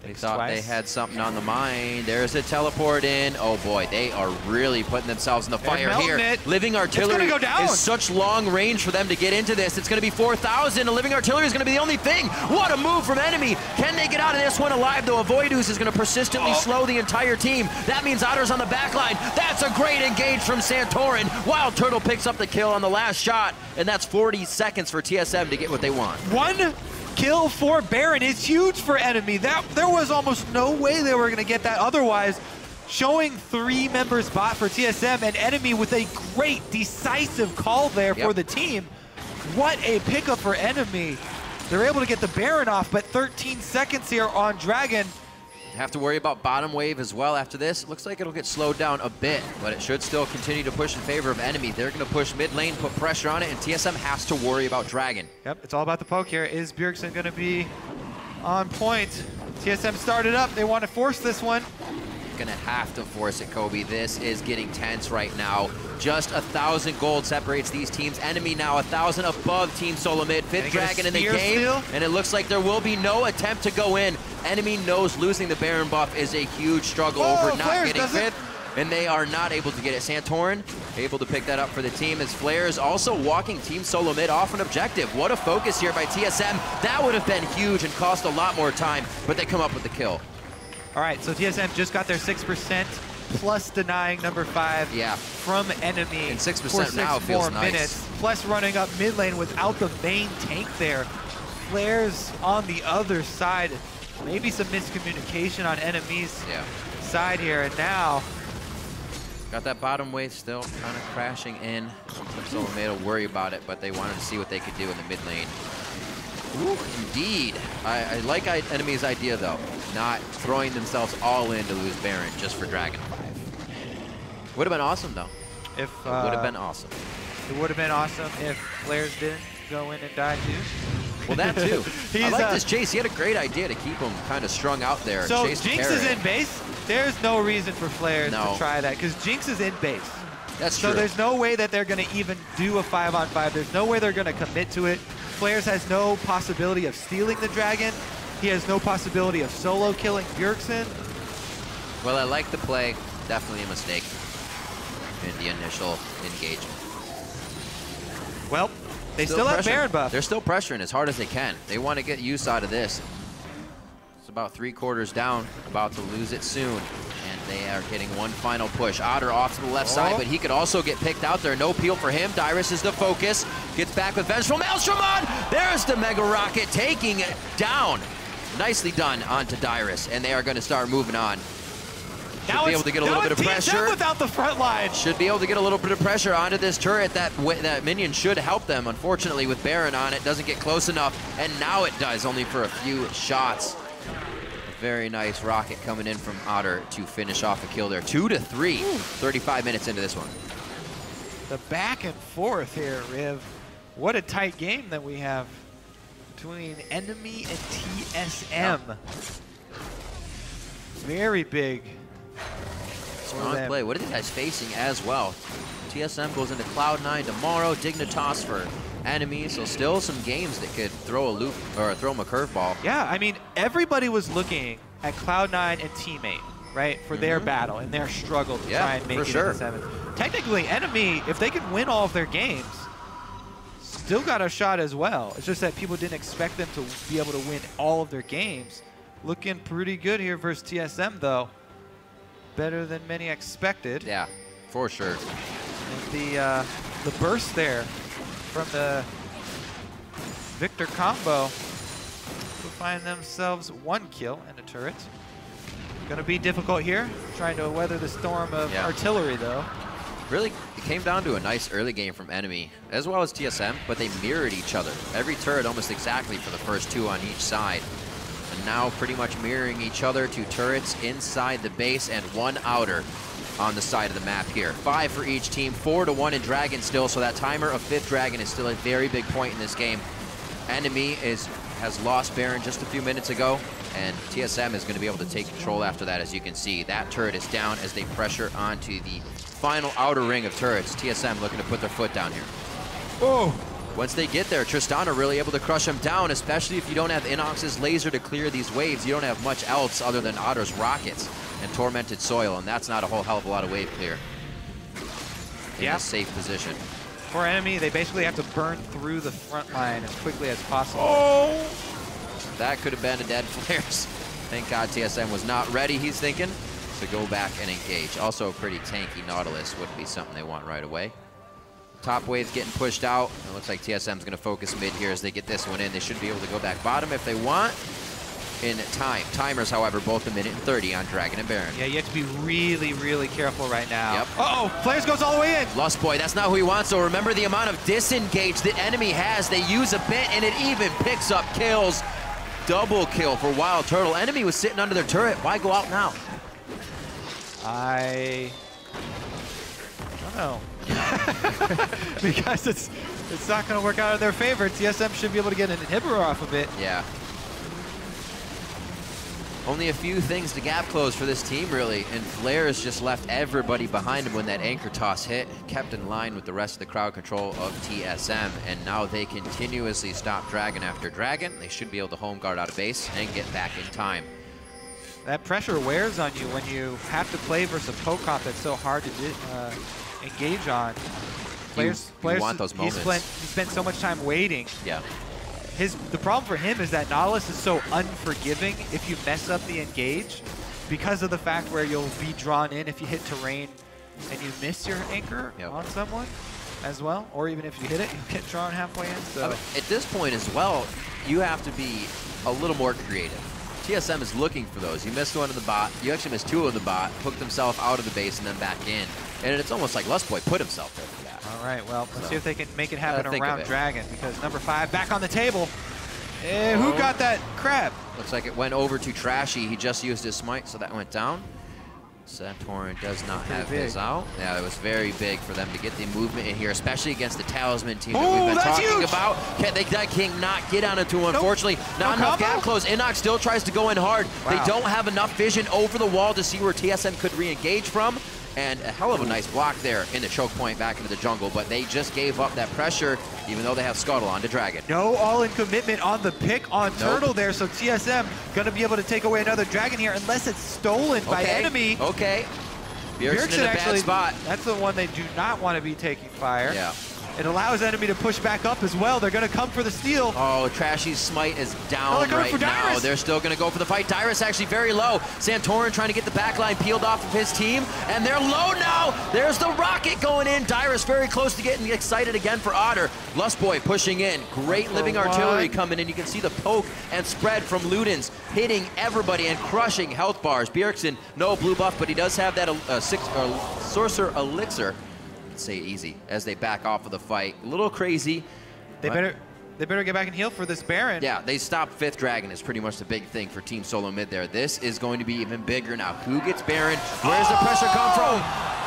They thought they had something on the mind. There's a teleport in. Oh boy, they are really putting themselves in the fire here. Living Artillery is such long range for them to get into this. It's going to be 4,000. A Living Artillery is going to be the only thing. What a move from Enemy. Can they get out of this one alive, though? Avoidus is going to persistently slow the entire team. That means Otter's on the back line. That's a great engage from Santorin. Wild Turtle picks up the kill on the last shot, and that's 40 seconds for TSM to get what they want. One kill for Baron is huge for Enemy. There was almost no way they were going to get that otherwise. Showing 3 members bot for TSM, and Enemy with a great decisive call there for the team. What a pickup for Enemy. They're able to get the Baron off, but 13 seconds here on Dragon. Have to worry about bottom wave as well after this. It looks like it'll get slowed down a bit, but it should still continue to push in favor of Enemy. They're going to push mid lane, put pressure on it, and TSM has to worry about Dragon. Yep, it's all about the poke here. Is Bjergsen going to be on point? TSM started up. They want to force this one. Gonna have to force it, Kobe. This is getting tense right now. Just 1,000 gold separates these teams. Enemy now 1,000 above Team Solomid. 5th Dragon in the game, and it looks like there will be no attempt to go in. Enemy knows losing the Baron buff is a huge struggle over not getting 5th, and they are not able to get it. Santorin able to pick that up for the team as Flares also walking Team Solomid off an objective. What a focus here by TSM. That would have been huge and cost a lot more time, but they come up with the kill. All right, so TSM just got their 6% plus denying number 5 from Enemy. And 6% now feels nice. Plus running up mid lane without the main tank there. Flares on the other side. Maybe some miscommunication on Enemy's side here, and now got that bottom wave still kind of crashing in. Solomid will worry about it, but they wanted to see what they could do in the mid lane. Ooh, indeed. I like NME's idea, though. Not throwing themselves all in to lose Baron just for Dragon 5. Would have been awesome, though. It would have been awesome. It would have been awesome if Flares didn't go in and die, too. Well, that, too. I like this chase. He had a great idea to keep him kind of strung out there. So Chase Jinx is in base. There's no reason for Flares to try that, because Jinx is in base. That's true. So there's no way that they're going to even do a 5-on-5. There's no way they're going to commit to it. Flares has no possibility of stealing the dragon. He has no possibility of solo killing Bjergsen. Well, I like the play. Definitely a mistake in the initial engagement. Well, they still have Baron buff. They're still pressuring as hard as they can. They want to get use out of this. It's about 3/4 down, about to lose it soon. And they are getting one final push. Otter off to the left side, but he could also get picked out there. No peel for him. Dyrus is the focus. Gets back with Vengeful Maelstrom on. There's the Mega Rocket taking it down. Nicely done onto Dyrus, and they are going to start moving on. Should be able to get a little bit of pressure. Without the front line. Should be able to get a little bit of pressure onto this turret. That minion should help them. Unfortunately, with Baron on it, doesn't get close enough, and now it does, only for a few shots. Very nice rocket coming in from Otter to finish off a kill there. 2-3, 35 minutes into this one. The back and forth here, Riv. What a tight game that we have between NME and TSM. Very big. Strong play. What are these guys facing as well? TSM goes into Cloud9 tomorrow. Dignitas for NME, so still some games that could throw a loop or throw them a curveball. Yeah, I mean, everybody was looking at Cloud9 and Teammate, right, for their battle and their struggle to try and make it into 7. Technically, NME, if they can win all of their games, still got a shot as well. It's just that people didn't expect them to be able to win all of their games. Looking pretty good here versus TSM, though. Better than many expected. Yeah, for sure. And the burst there from the Victor combo will find themselves 1 kill and a turret. Gonna be difficult here, trying to weather the storm of artillery, though. Really, it came down to a nice early game from NME, as well as TSM, but they mirrored each other. Every turret almost exactly for the first 2 on each side. And now pretty much mirroring each other, 2 turrets inside the base and 1 outer on the side of the map here. 5 for each team, 4-1 in Dragon still, so that timer of 5th Dragon is still a very big point in this game. NME has lost Baron just a few minutes ago, and TSM is going to be able to take control after that, as you can see. That turret is down as they pressure onto the final outer ring of turrets. TSM looking to put their foot down here. Oh! Once they get there, Tristana really able to crush them down, especially if you don't have Inox's laser to clear these waves. You don't have much else other than Otter's rockets and Tormented Soil, and that's not a whole hell of a lot of wave clear in a safe position. For NME, they basically have to burn through the front line as quickly as possible. Oh! That could have been a dead Flares. Thank God TSM was not ready, he's thinking, to go back and engage. Also a pretty tanky Nautilus would be something they want right away. Top wave's getting pushed out. It looks like TSM's going to focus mid here as they get this one in. They should be able to go back bottom if they want in time. Timers, however, both 1 minute and 30 on Dragon and Baron. Yeah, you have to be really, really careful right now. Yep. Uh-oh, Flares goes all the way in. Lustboy, that's not who he wants, so remember the amount of disengage that NME has. They use a bit, and it even picks up kills. Double kill for Wild Turtle. NME was sitting under their turret. Why go out now? I don't know. Because it's not going to work out in their favor. TSM should be able to get an inhibitor off of it. Yeah. Only a few things to gap close for this team, really, and Flares just left everybody behind him when that anchor toss hit, kept in line with the rest of the crowd control of TSM, and now they continuously stop Dragon after Dragon. They should be able to home guard out of base and get back in time. That pressure wears on you when you have to play versus a poke comp that's so hard to engage on. Players want those moments. He spent so much time waiting. Yeah. The problem for him is that Nautilus is so unforgiving if you mess up the engage, because of the fact where you'll be drawn in if you hit terrain and you miss your anchor on someone as well, or even if you hit it, you'll get drawn halfway in. So at this point as well, you have to be a little more creative. TSM is looking for those. You missed one in the bot, you actually missed 2 in the bot, hooked himself out of the base and then back in. And it's almost like Lustboy put himself there for that. All right, well, let's see if they can make it happen around Dragon, because number 5 back on the table. Who got that crap? Looks like it went over to Trashy. He just used his smite, so that went down. Santorin does not have his out. Yeah, it was very big for them to get the movement in here, especially against the Talisman team that we've been talking about. They cannot get on it to him, unfortunately. Not enough gap close. Inox still tries to go in hard. Wow. They don't have enough vision over the wall to see where TSM could re-engage from. And a hell of a nice block there in the choke point back into the jungle, but they just gave up that pressure, even though they have Scuttle on to Dragon. No all-in commitment on the pick on Turtle there, so TSM gonna be able to take away another Dragon here, unless it's stolen by NME. Okay. Bjergsen in a bad spot. That's the one they do not want to be taking fire. Yeah. It allows NME to push back up as well. They're going to come for the steal. Oh, Trashy's smite is down right now. They're still going to go for the fight. Dyrus actually very low. Santorin trying to get the backline peeled off of his team, and they're low now. There's the rocket going in. Dyrus very close to getting excited again for Otter. Lustboy pushing in. Great living artillery coming in. You can see the poke and spread from Ludens hitting everybody and crushing health bars. Bjergsen, no blue buff, but he does have that Sorcerer Elixir. Say easy as they back off of the fight. A little crazy. They better get back and heal for this Baron. Yeah, they stopped 5th Dragon is pretty much the big thing for Team Solomid there. This is going to be even bigger now. Who gets Baron? Where's the pressure come from?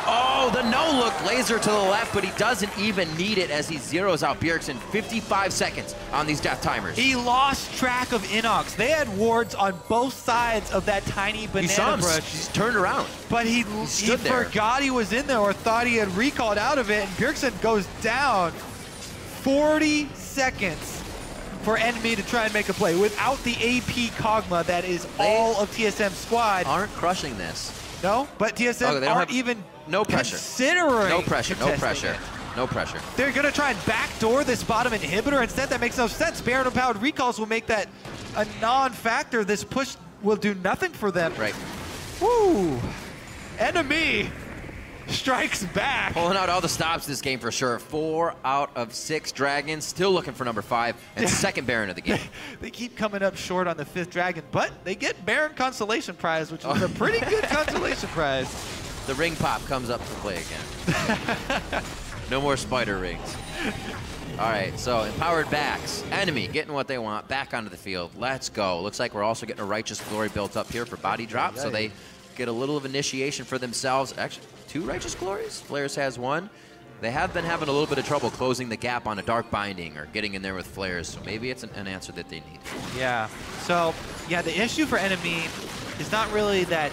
Oh, the no-look laser to the left, but he doesn't even need it as he zeroes out Bjergsen. 55 seconds on these death timers. He lost track of Inox. They had wards on both sides of that tiny banana brush. He's turned around. But he forgot he was in there or thought he had recalled out of it, and Bjergsen goes down. 40 seconds for NME to try and make a play without the AP Kog'Maw that is all of TSM's squad. Aren't crushing this. No, but TSM aren't even considering. No pressure, no pressure. No pressure. They're going to try and backdoor this bottom inhibitor. Instead, that makes no sense. Baron Empowered Recalls will make that a non-factor. This push will do nothing for them. Right. Woo! NME strikes back. Pulling out all the stops this game for sure. 4 out of 6 Dragons. Still looking for number 5 and second Baron of the game. They keep coming up short on the 5th Dragon, but they get Baron Consolation Prize, which is a pretty good consolation prize. The ring pop comes up to play again. No more spider rings. All right, so empowered backs. Enemy getting what they want, back onto the field. Let's go. Looks like we're also getting a Righteous Glory built up here for body drop, so they get a little of initiation for themselves. Actually, 2 Righteous Glories. Flares has 1. They have been having a little bit of trouble closing the gap on a Dark Binding or getting in there with Flares, so maybe it's an answer that they need. Yeah, so, yeah, the issue for NME is not really that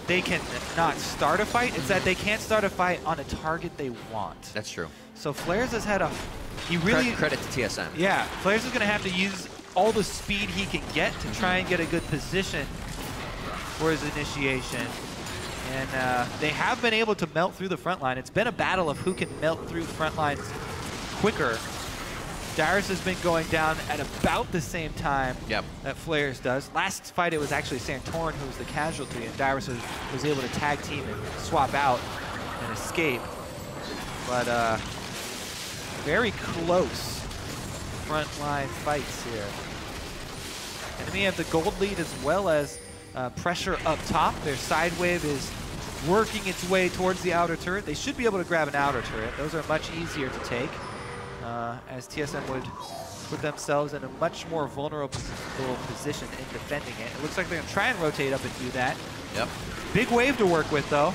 they can not start a fight, it's that they can't start a fight on a target they want. That's true. So Flares has had credit to TSM. Yeah, Flares is going to have to use all the speed he can get to try and get a good position for his initiation. And they have been able to melt through the front line. It's been a battle of who can melt through front lines quicker. Dyrus has been going down at about the same time that Flares does. Last fight, it was actually Santorin who was the casualty, and Dyrus was able to tag team and swap out and escape. But very close frontline fights here. Enemy have the gold lead as well as pressure up top. Their side wave is working its way towards the outer turret. They should be able to grab an outer turret. Those are much easier to take, as TSM would put themselves in a much more vulnerable position in defending it. It looks like they're going to try and rotate up and do that. Yep. Big wave to work with, though.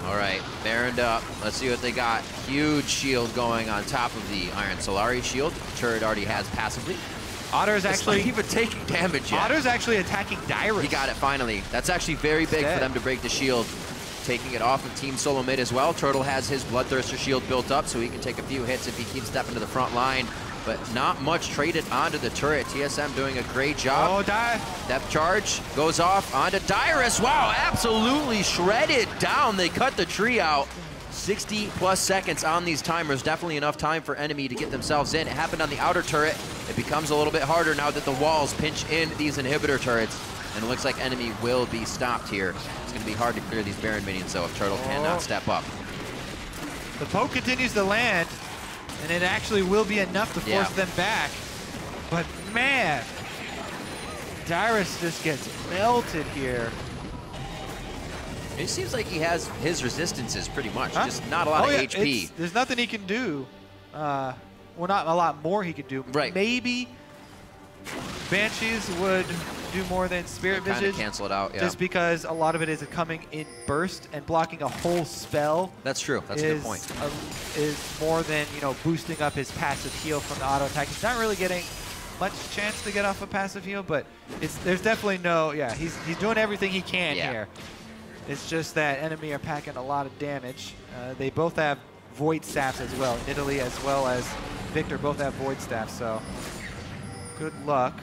All right, Baroned up. Let's see what they got. Huge shield going on top of the Iron Solari shield. Turret already has passively. Otter's actually not even taking damage yet. Otter's actually attacking Dyrus. He got it finally. That's actually very big for them to break the shield. Taking it off of Team Solomid as well. Turtle has his Bloodthirster shield built up, so he can take a few hits if he keeps stepping to the front line. But not much traded onto the turret. TSM doing a great job. Oh, Depth charge goes off onto Dyrus. Wow, absolutely shredded down. They cut the tree out. 60+ seconds on these timers. Definitely enough time for NME to get themselves in. It happened on the outer turret. It becomes a little bit harder now that the walls pinch in these inhibitor turrets. And it looks like NME will be stopped here. It's going to be hard to clear these Baron minions, though, if Turtle cannot step up. The poke continues to land, and it actually will be enough to force them back. But man, Dyrus just gets melted here. It seems like he has his resistances pretty much, just not a lot of HP. There's nothing he can do. well, not a lot more he could do. Right. Maybe Banshees would do more than Spirit Kind Visage. of cancel it out, yeah. Just because a lot of it is coming in burst, and blocking a whole spell. That's true. That's a good point. Is more than, you know, boosting up his passive heal from the auto attack. He's not really getting much chance to get off a passive heal, but there's definitely no, yeah, he's doing everything he can here. It's just that enemy are packing a lot of damage. They both have Void Staffs as well. Italy as well as Victor both have Void Staffs, so good luck.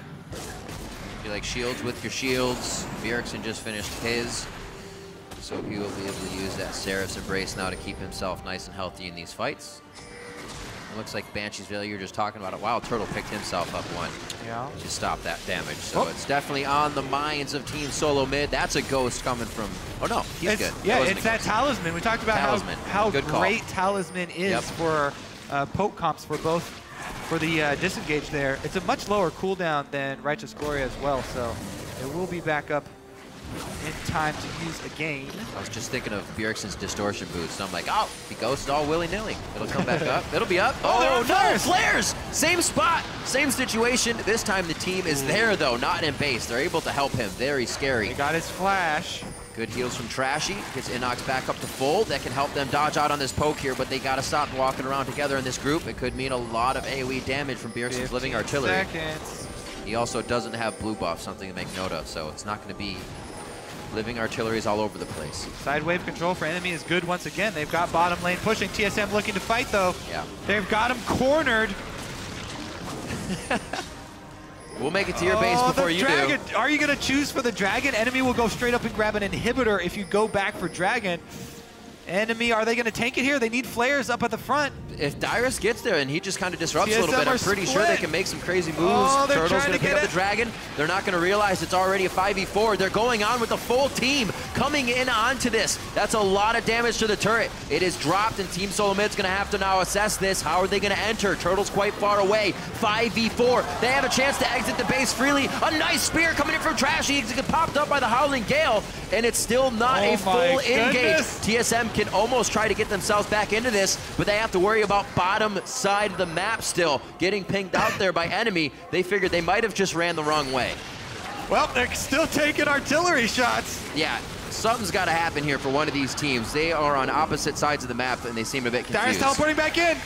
You like shields with your shields. Bjergsen just finished his, so he will be able to use that Seraph's Embrace now to keep himself nice and healthy in these fights. It looks like Banshee's Veil, you're just talking about it. Wow, Turtle picked himself up one. Yeah. To stop that damage. So it's definitely on the minds of Team Solomid. That's a ghost coming from, oh no, he's good. Yeah, it's that Talisman. We talked about how great Talisman is for poke comps for both, for the disengage there. It's a much lower cooldown than Righteous Glory as well, so it will be back up in time to use again. I was just thinking of Bjergsen's distortion boost. So I'm like, oh, he goes all willy-nilly. It'll come back up. It'll be up. Oh, no, flares! Same spot, same situation. This time the team is there, though, not in base. They're able to help him. Very scary. He got his flash. Good heals from Trashy. Gets Inox back up to full. That can help them dodge out on this poke here, but they got to stop walking around together in this group. It could mean a lot of AoE damage from Bjergsen's Living Artillery. Seconds. He also doesn't have blue buff, something to make note of, so it's not going to be Living Artilleries all over the place. Side wave control for enemy is good once again. They've got bottom lane pushing. TSM looking to fight, though. Yeah. They've got him cornered. We'll make it to your base before you do. Are you going to choose for the Dragon? Enemy will go straight up and grab an inhibitor if you go back for Dragon. Enemy, are they going to tank it here? They need flares up at the front. If Dyrus gets there and he just kind of disrupts a little bit, I'm pretty sure they can make some crazy moves. Oh, Turtle's going to pick up the Dragon. They're not going to realize it's already a 5v4. They're going on with the full team coming in onto this. That's a lot of damage to the turret. It is dropped, and Team Solomid's going to have to now assess this. How are they going to enter? Turtle's quite far away. 5v4. They have a chance to exit the base freely. A nice spear coming in from Trashy. He gets popped up by the Howling Gale, and it's still not a full engage. TSM can almost try to get themselves back into this, but they have to worry about bottom side of the map still. Getting pinged out there by enemy. They figured they might have just ran the wrong way. Well, they're still taking artillery shots. Yeah, something's got to happen here for one of these teams. They are on opposite sides of the map, and they seem a bit confused. Dyrus teleporting back in.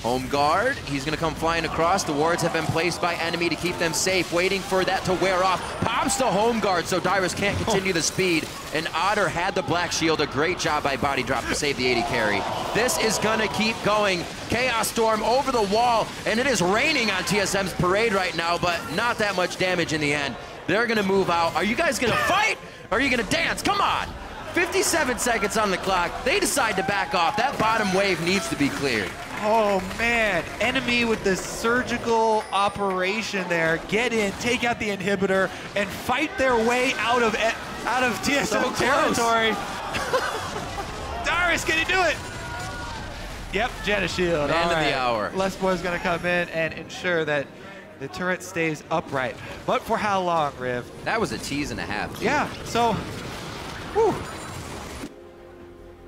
Home guard, he's going to come flying across. The wards have been placed by enemy to keep them safe, waiting for that to wear off. Pops the home guard so Dyrus can't continue the speed. And Otter had the black shield. A great job by Body Drop to save the 80 carry. This is going to keep going. Chaos Storm over the wall, and it is raining on TSM's parade right now, but not that much damage in the end. They're going to move out. Are you guys going to fight? Or are you going to dance? Come on. 57 seconds on the clock. They decide to back off. That bottom wave needs to be cleared. Oh man, enemy with the surgical operation there. Get in, take out the inhibitor, and fight their way out of TSM territory. Dyrus, can he do it? Yep, Jetta Shield. End of the hour. Lespboy's gonna come in and ensure that the turret stays upright. But for how long, Riv? That was a tease and a half. Dude. Yeah, so, whew.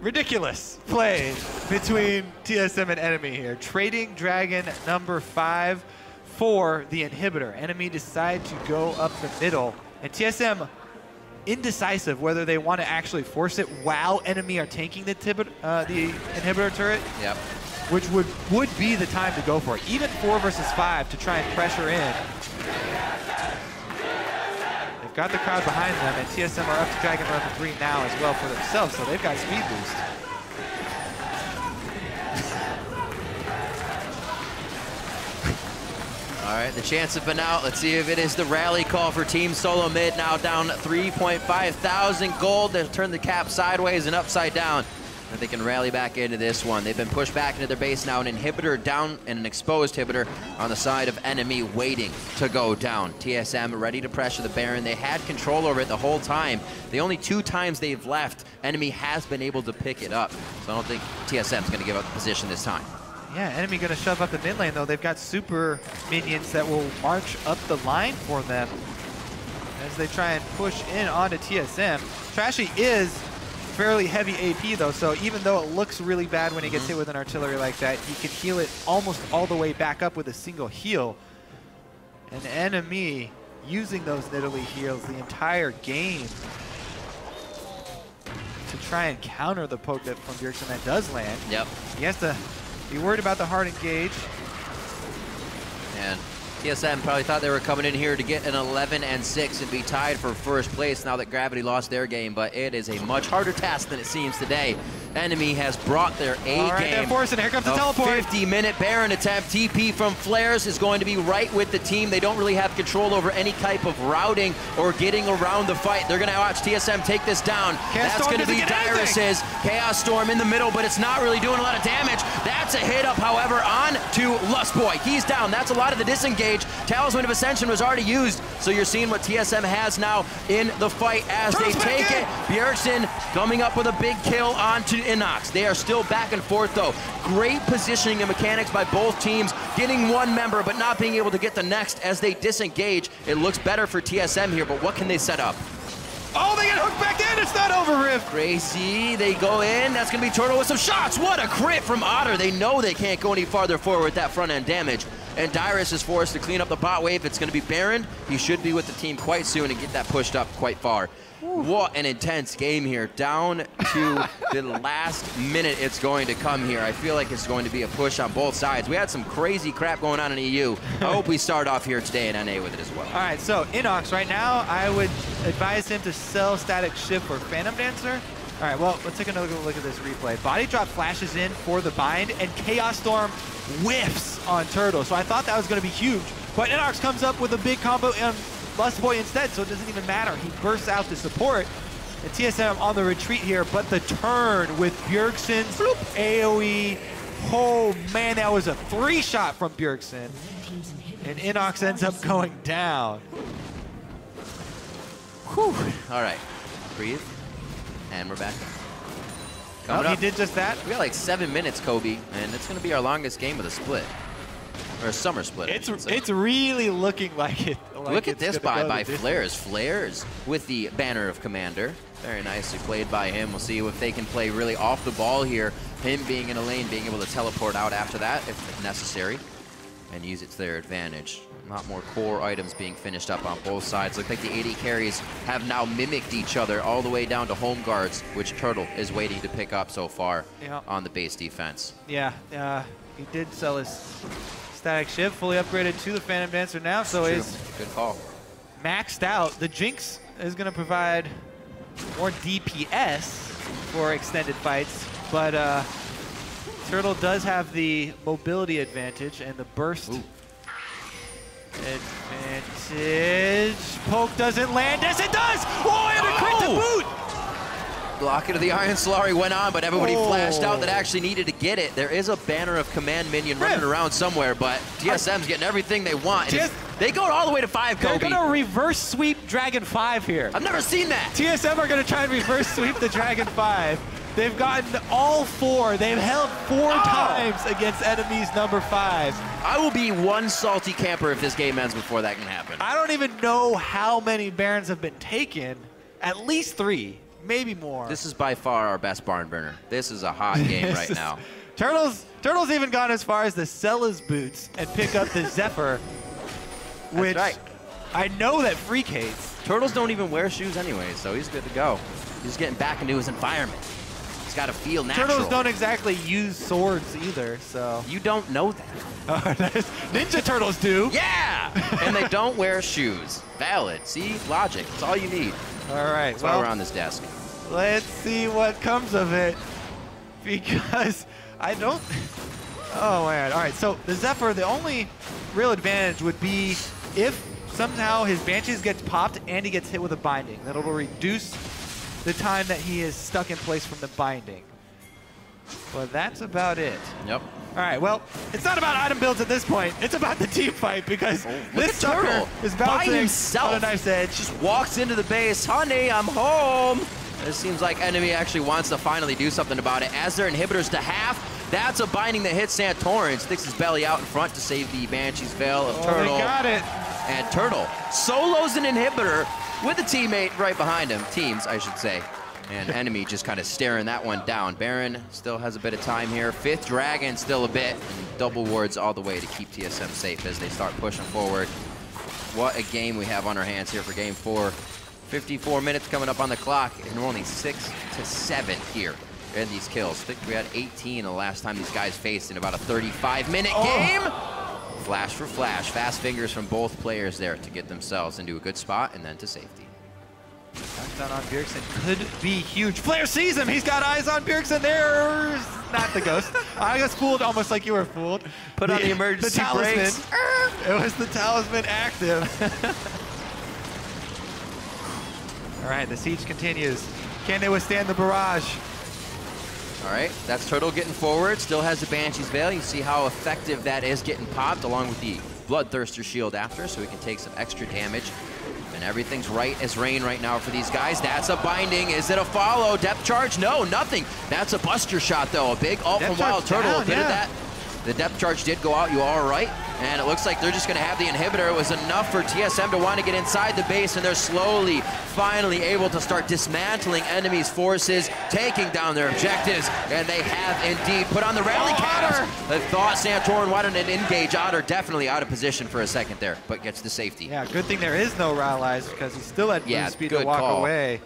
Ridiculous play between TSM and enemy here. Trading Dragon number 5 for the inhibitor. Enemy decide to go up the middle, and TSM indecisive whether they want to actually force it while enemy are tanking the inhibitor turret. Yep. Which would be the time to go for it. Even 4 versus 5 to try and pressure in. Got the crowd behind them, and TSM are up to Dragon Level 3 now as well for themselves, so they've got speed boost. All right, the chance has been out. Let's see if it is the rally call for Team Solomid, now down 3.5 thousand gold. They'll turn the cap sideways and upside down. And they can rally back into this one. They've been pushed back into their base now. An inhibitor down and an exposed inhibitor on the side of enemy waiting to go down. TSM ready to pressure the Baron. They had control over it the whole time. The only 2 times they've left, enemy has been able to pick it up. So I don't think TSM's going to give up the position this time. Yeah, enemy going to shove up the mid lane, though. They've got super minions that will march up the line for them as they try and push in onto TSM. Trashy is fairly heavy AP though, so even though it looks really bad when he gets hit with an artillery like that, he can heal it almost all the way back up with a single heal. And NME using those Nidalee heals the entire game to try and counter the poke that from Bjergsen that does land. Yep. He has to be worried about the hard engage. And TSM probably thought they were coming in here to get an 11-6 and be tied for first place now that Gravity lost their game, but it is a much harder task than it seems today. NME has brought their A All right, game. they're forcing it. Here comes the teleport. 50-minute Baron attempt. TP from Flares is going to be right with the team. They don't really have control over any type of routing or getting around the fight. They're going to watch TSM take this down. That's going to be Dyrus's Chaos Storm in the middle, but it's not really doing a lot of damage. That's a hit up, however, on to Lustboy. He's down. That's a lot of the disengage. Talisman of Ascension was already used, so you're seeing what TSM has now in the fight as they take it. Bjergsen coming up with a big kill onto Inox. They are still back and forth though. Great positioning and mechanics by both teams, getting one member but not being able to get the next as they disengage. It looks better for TSM here, but what can they set up? Oh, they get hooked back in. It's not over, Rift. Crazy, they go in. That's going to be Turtle with some shots. What a crit from Otter. They know they can't go any farther forward with that front end damage. And Dyrus is forced to clean up the bot wave. It's going to be Baron. He should be with the team quite soon and get that pushed up quite far. What an intense game here. Down to the last minute it's going to come here. I feel like it's going to be a push on both sides. We had some crazy crap going on in EU. I hope we start off here today in NA with it as well. All right, so Inox right now, I would advise him to sell Static Shift for Phantom Dancer. All right, well, let's take another look at this replay. Body Drop flashes in for the bind, and Chaos Storm whiffs on Turtle. So I thought that was going to be huge, but Inox comes up with a big combo on Lustboy instead, so it doesn't even matter. He bursts out to support. And TSM on the retreat here, but the turn with Bjergsen's AoE. Oh man, that was a 3-shot from Bjergsen. And Inox ends up going down. Whew. All right, breathe. And we're back. He did just that. We got like 7 minutes, Kobe, and it's going to be our longest game of the split. Or a summer split. It's really looking like it. Look at this by Flares. Flares with the banner of Commander. Very nicely played by him. We'll see if they can play really off the ball here. Him being in a lane, being able to teleport out after that if necessary, and use it to their advantage. A lot more core items being finished up on both sides. Look like the AD carries have now mimicked each other all the way down to home guards, which Turtle is waiting to pick up so far on the base defense. Yeah, he did sell his Static Shift, fully upgraded to the Phantom Dancer now, so is good call. Maxed out. The Jinx is going to provide more DPS for extended fights, but Turtle does have the mobility advantage and the burst advantage. Poke doesn't land. Yes, it does! Oh, and a crit to boot! Block into the Iron Solari went on, but everybody flashed out that actually needed to get it. There is a banner of command minion running around somewhere, but TSM's getting everything they want. They go all the way to 5, Kobe. They're going to reverse sweep Dragon 5 here. I've never seen that. TSM are going to try and reverse sweep the Dragon 5. They've gotten all 4. They've held 4 times against enemies number 5. I will be one salty camper if this game ends before that can happen. I don't even know how many Barons have been taken. At least 3. Maybe more. This is by far our best barn burner. This is a hot game right now. Turtle's even gone as far as to sell his boots and pick up the Zephyr, which I know that Freak hates. Turtles don't even wear shoes anyway, so he's good to go. He's getting back into his environment. He's got to feel natural. Turtles don't exactly use swords either, so. You don't know that. Ninja Turtles do. Yeah! And they don't wear shoes. Valid. See? Logic. That's all you need. All right. That's why we're on this desk. Let's see what comes of it, because I don't. Oh man! All right. So the Zephyr, the only real advantage would be if somehow his Banshees gets popped and he gets hit with a binding. That'll reduce the time that he is stuck in place from the binding. But that's about it. Yep. All right, well, it's not about item builds at this point. It's about the team fight, because this Turtle is bouncing by himself. on a knife's edge. Just walks into the base. Honey, I'm home. It seems like NME actually wants to finally do something about it. As their inhibitors to half, that's a binding that hits Santorin. Sticks his belly out in front to save the Banshee's Veil of Turtle. They got it. And Turtle solos an inhibitor with a teammate right behind him. Teams, I should say. And NME just kind of staring that one down. Baron still has a bit of time here. 5th Dragon still a bit. And double wards all the way to keep TSM safe as they start pushing forward. What a game we have on our hands here for game 4. 54 minutes coming up on the clock, and we're only 6 to 7 here in these kills. I think we had 18 the last time these guys faced in about a 35-minute game. Flash for flash. Fast fingers from both players there to get themselves into a good spot and then to safety. Touchdown on Bjergsen could be huge. Player sees him. He's got eyes on Bjergsen. There's not the ghost. I was fooled almost like you were fooled. Put on the emergency brakes. It was the talisman active. All right, the siege continues. Can they withstand the barrage? All right, that's Turtle getting forward. Still has the Banshee's Veil. You see how effective that is getting popped along with the Bloodthirster shield after, so we can take some extra damage. And everything's right as rain right now for these guys. That's a binding. Is it a follow? Depth charge? No, nothing. That's a buster shot, though. A big ult from Wild Turtle. Bit of that. The depth charge did go out. You all right? And it looks like they're just going to have the inhibitor. It was enough for TSM to want to get inside the base, and they're slowly, finally able to start dismantling enemies' forces, taking down their objectives, and they have indeed put on the rally caps. I thought Santorin wanted an engage. Otter definitely out of position for a second there, but gets the safety. Yeah, good thing there is no rallies because he still had boost speed to walk away.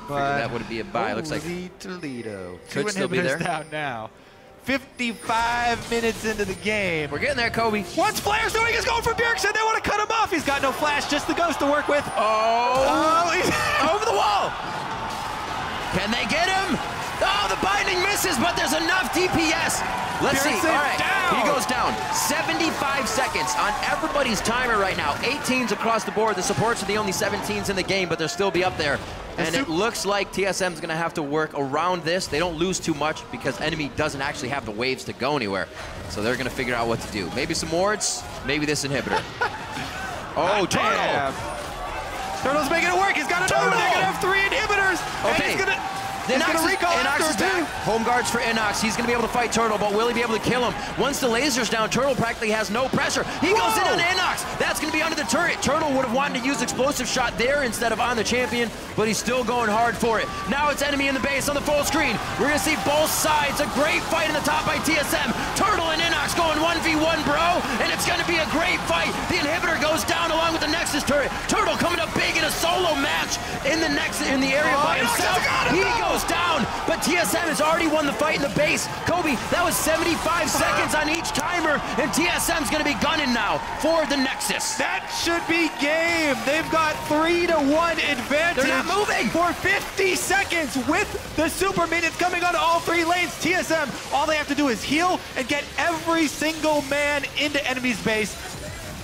But that would be a buy. Looks like Toledo. Could still be there. Down now. 55 minutes into the game. We're getting there, Kobe. What's Flair's doing? He's going for Bjergsen. They want to cut him off. He's got no flash, just the ghost to work with. Oh, he's over the wall. Can they get him? Oh, the binding misses, but there's enough DPS. Let's see. All right, he goes down. 75 seconds on everybody's timer right now. 18s across the board. The supports are the only 17s in the game, but they'll still be up there. And it looks like TSM's going to have to work around this. They don't lose too much because NME doesn't actually have the waves to go anywhere. So they're going to figure out what to do. Maybe some wards, maybe this inhibitor. Oh, Turtle! Turtle's making it work. He's got another one. They're going to have 3 inhibitors. Okay. And he's going to recall Inox is back. Home guards for Inox. He's going to be able to fight Turtle, but will he be able to kill him? Once the laser's down, Turtle practically has no pressure. He goes in on Inox. That's going to be under the turret. Turtle would have wanted to use explosive shot there instead of on the champion, but he's still going hard for it. Now it's enemy in the base on the full screen. We're going to see both sides. A great fight in the top by TSM. Turtle and Inox going 1v1, bro, and it's going to be a great fight. The inhibitor goes down along with the Nexus turret. Turtle coming up big in a solo match in the area by himself. He goes down, but TSM has already won the fight in the base. Kobe, that was 75 seconds on each timer, and TSM's going to be gunning now for the Nexus. That should be game. They've got 3-1 advantage. They're not moving. For 50 seconds with the super minions coming on all 3 lanes. TSM, all they have to do is heal and get every single man into enemy's base.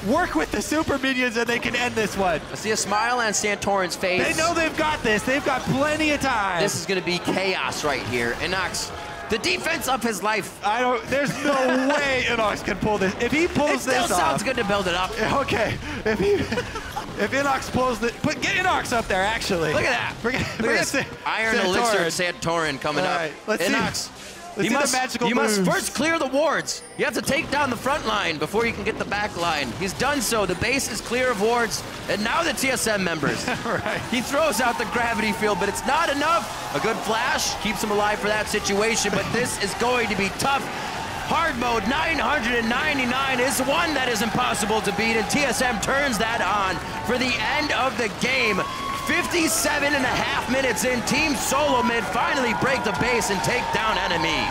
Work with the super minions and they can end this one. I see a smile on Santorin's face. They know they've got this. They've got plenty of time. This is going to be chaos right here. Inox, the defense of his life. There's no way Inox can pull this. If he pulls this off. It still sounds good to build it up. Okay. If Inox pulls it, get Inox up there, actually. Look at that. Look at this. Iron Elixir Santorin coming up. Let's Inox. You must first clear the wards. You have to take down the front line before you can get the back line. He's done so. The base is clear of wards. And now the TSM members. Right. He throws out the gravity field, but it's not enough. A good flash keeps him alive for that situation, but this is going to be tough. Hard mode 999 is one that is impossible to beat, and TSM turns that on for the end of the game. 57.5 minutes in, Team Solomid finally break the base and take down NME.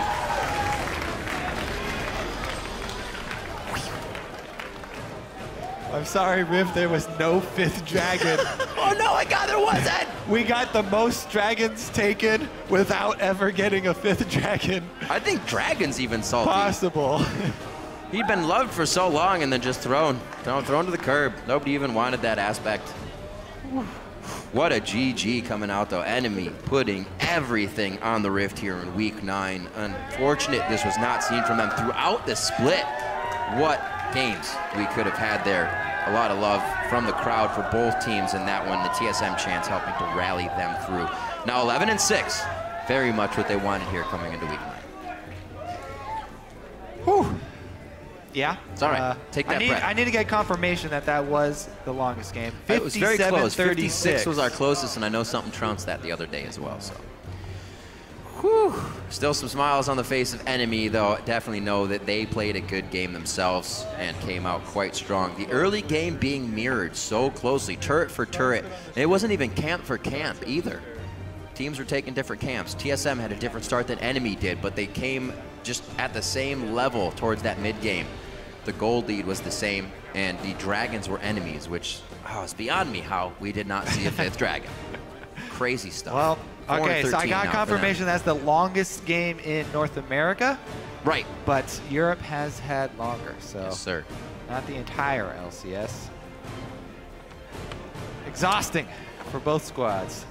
I'm sorry, Riv, there was no 5th dragon. Oh no, my God, there wasn't! We got the most dragons taken without ever getting a 5th dragon. I think Dragon's even salty. Possible. He'd been loved for so long and then just thrown to the curb. Nobody even wanted that aspect. What a GG coming out though. NME putting everything on the Rift here in week 9. Unfortunate this was not seen from them throughout the split. What games we could have had there. A lot of love from the crowd for both teams in that one. The TSM chance helping to rally them through. Now 11-6, very much what they wanted here coming into week 9. Whew. Yeah. It's all right. Take that breath. I need to get confirmation that that was the longest game. It was very close. 56 56 was our closest, and I know something trounced that the other day as well. So, whew. Still some smiles on the face of NME, though. Definitely know that they played a good game themselves and came out quite strong. The early game being mirrored so closely, turret for turret. It wasn't even camp for camp either. Teams were taking different camps. TSM had a different start than NME did, but they came just at the same level towards that mid game. The gold lead was the same, and the dragons were enemies, which it's beyond me how we did not see a 5th dragon. Crazy stuff. Well, okay, so I got confirmation that's the longest game in North America. Right. But Europe has had longer, so yes, sir. Not the entire LCS. Exhausting for both squads.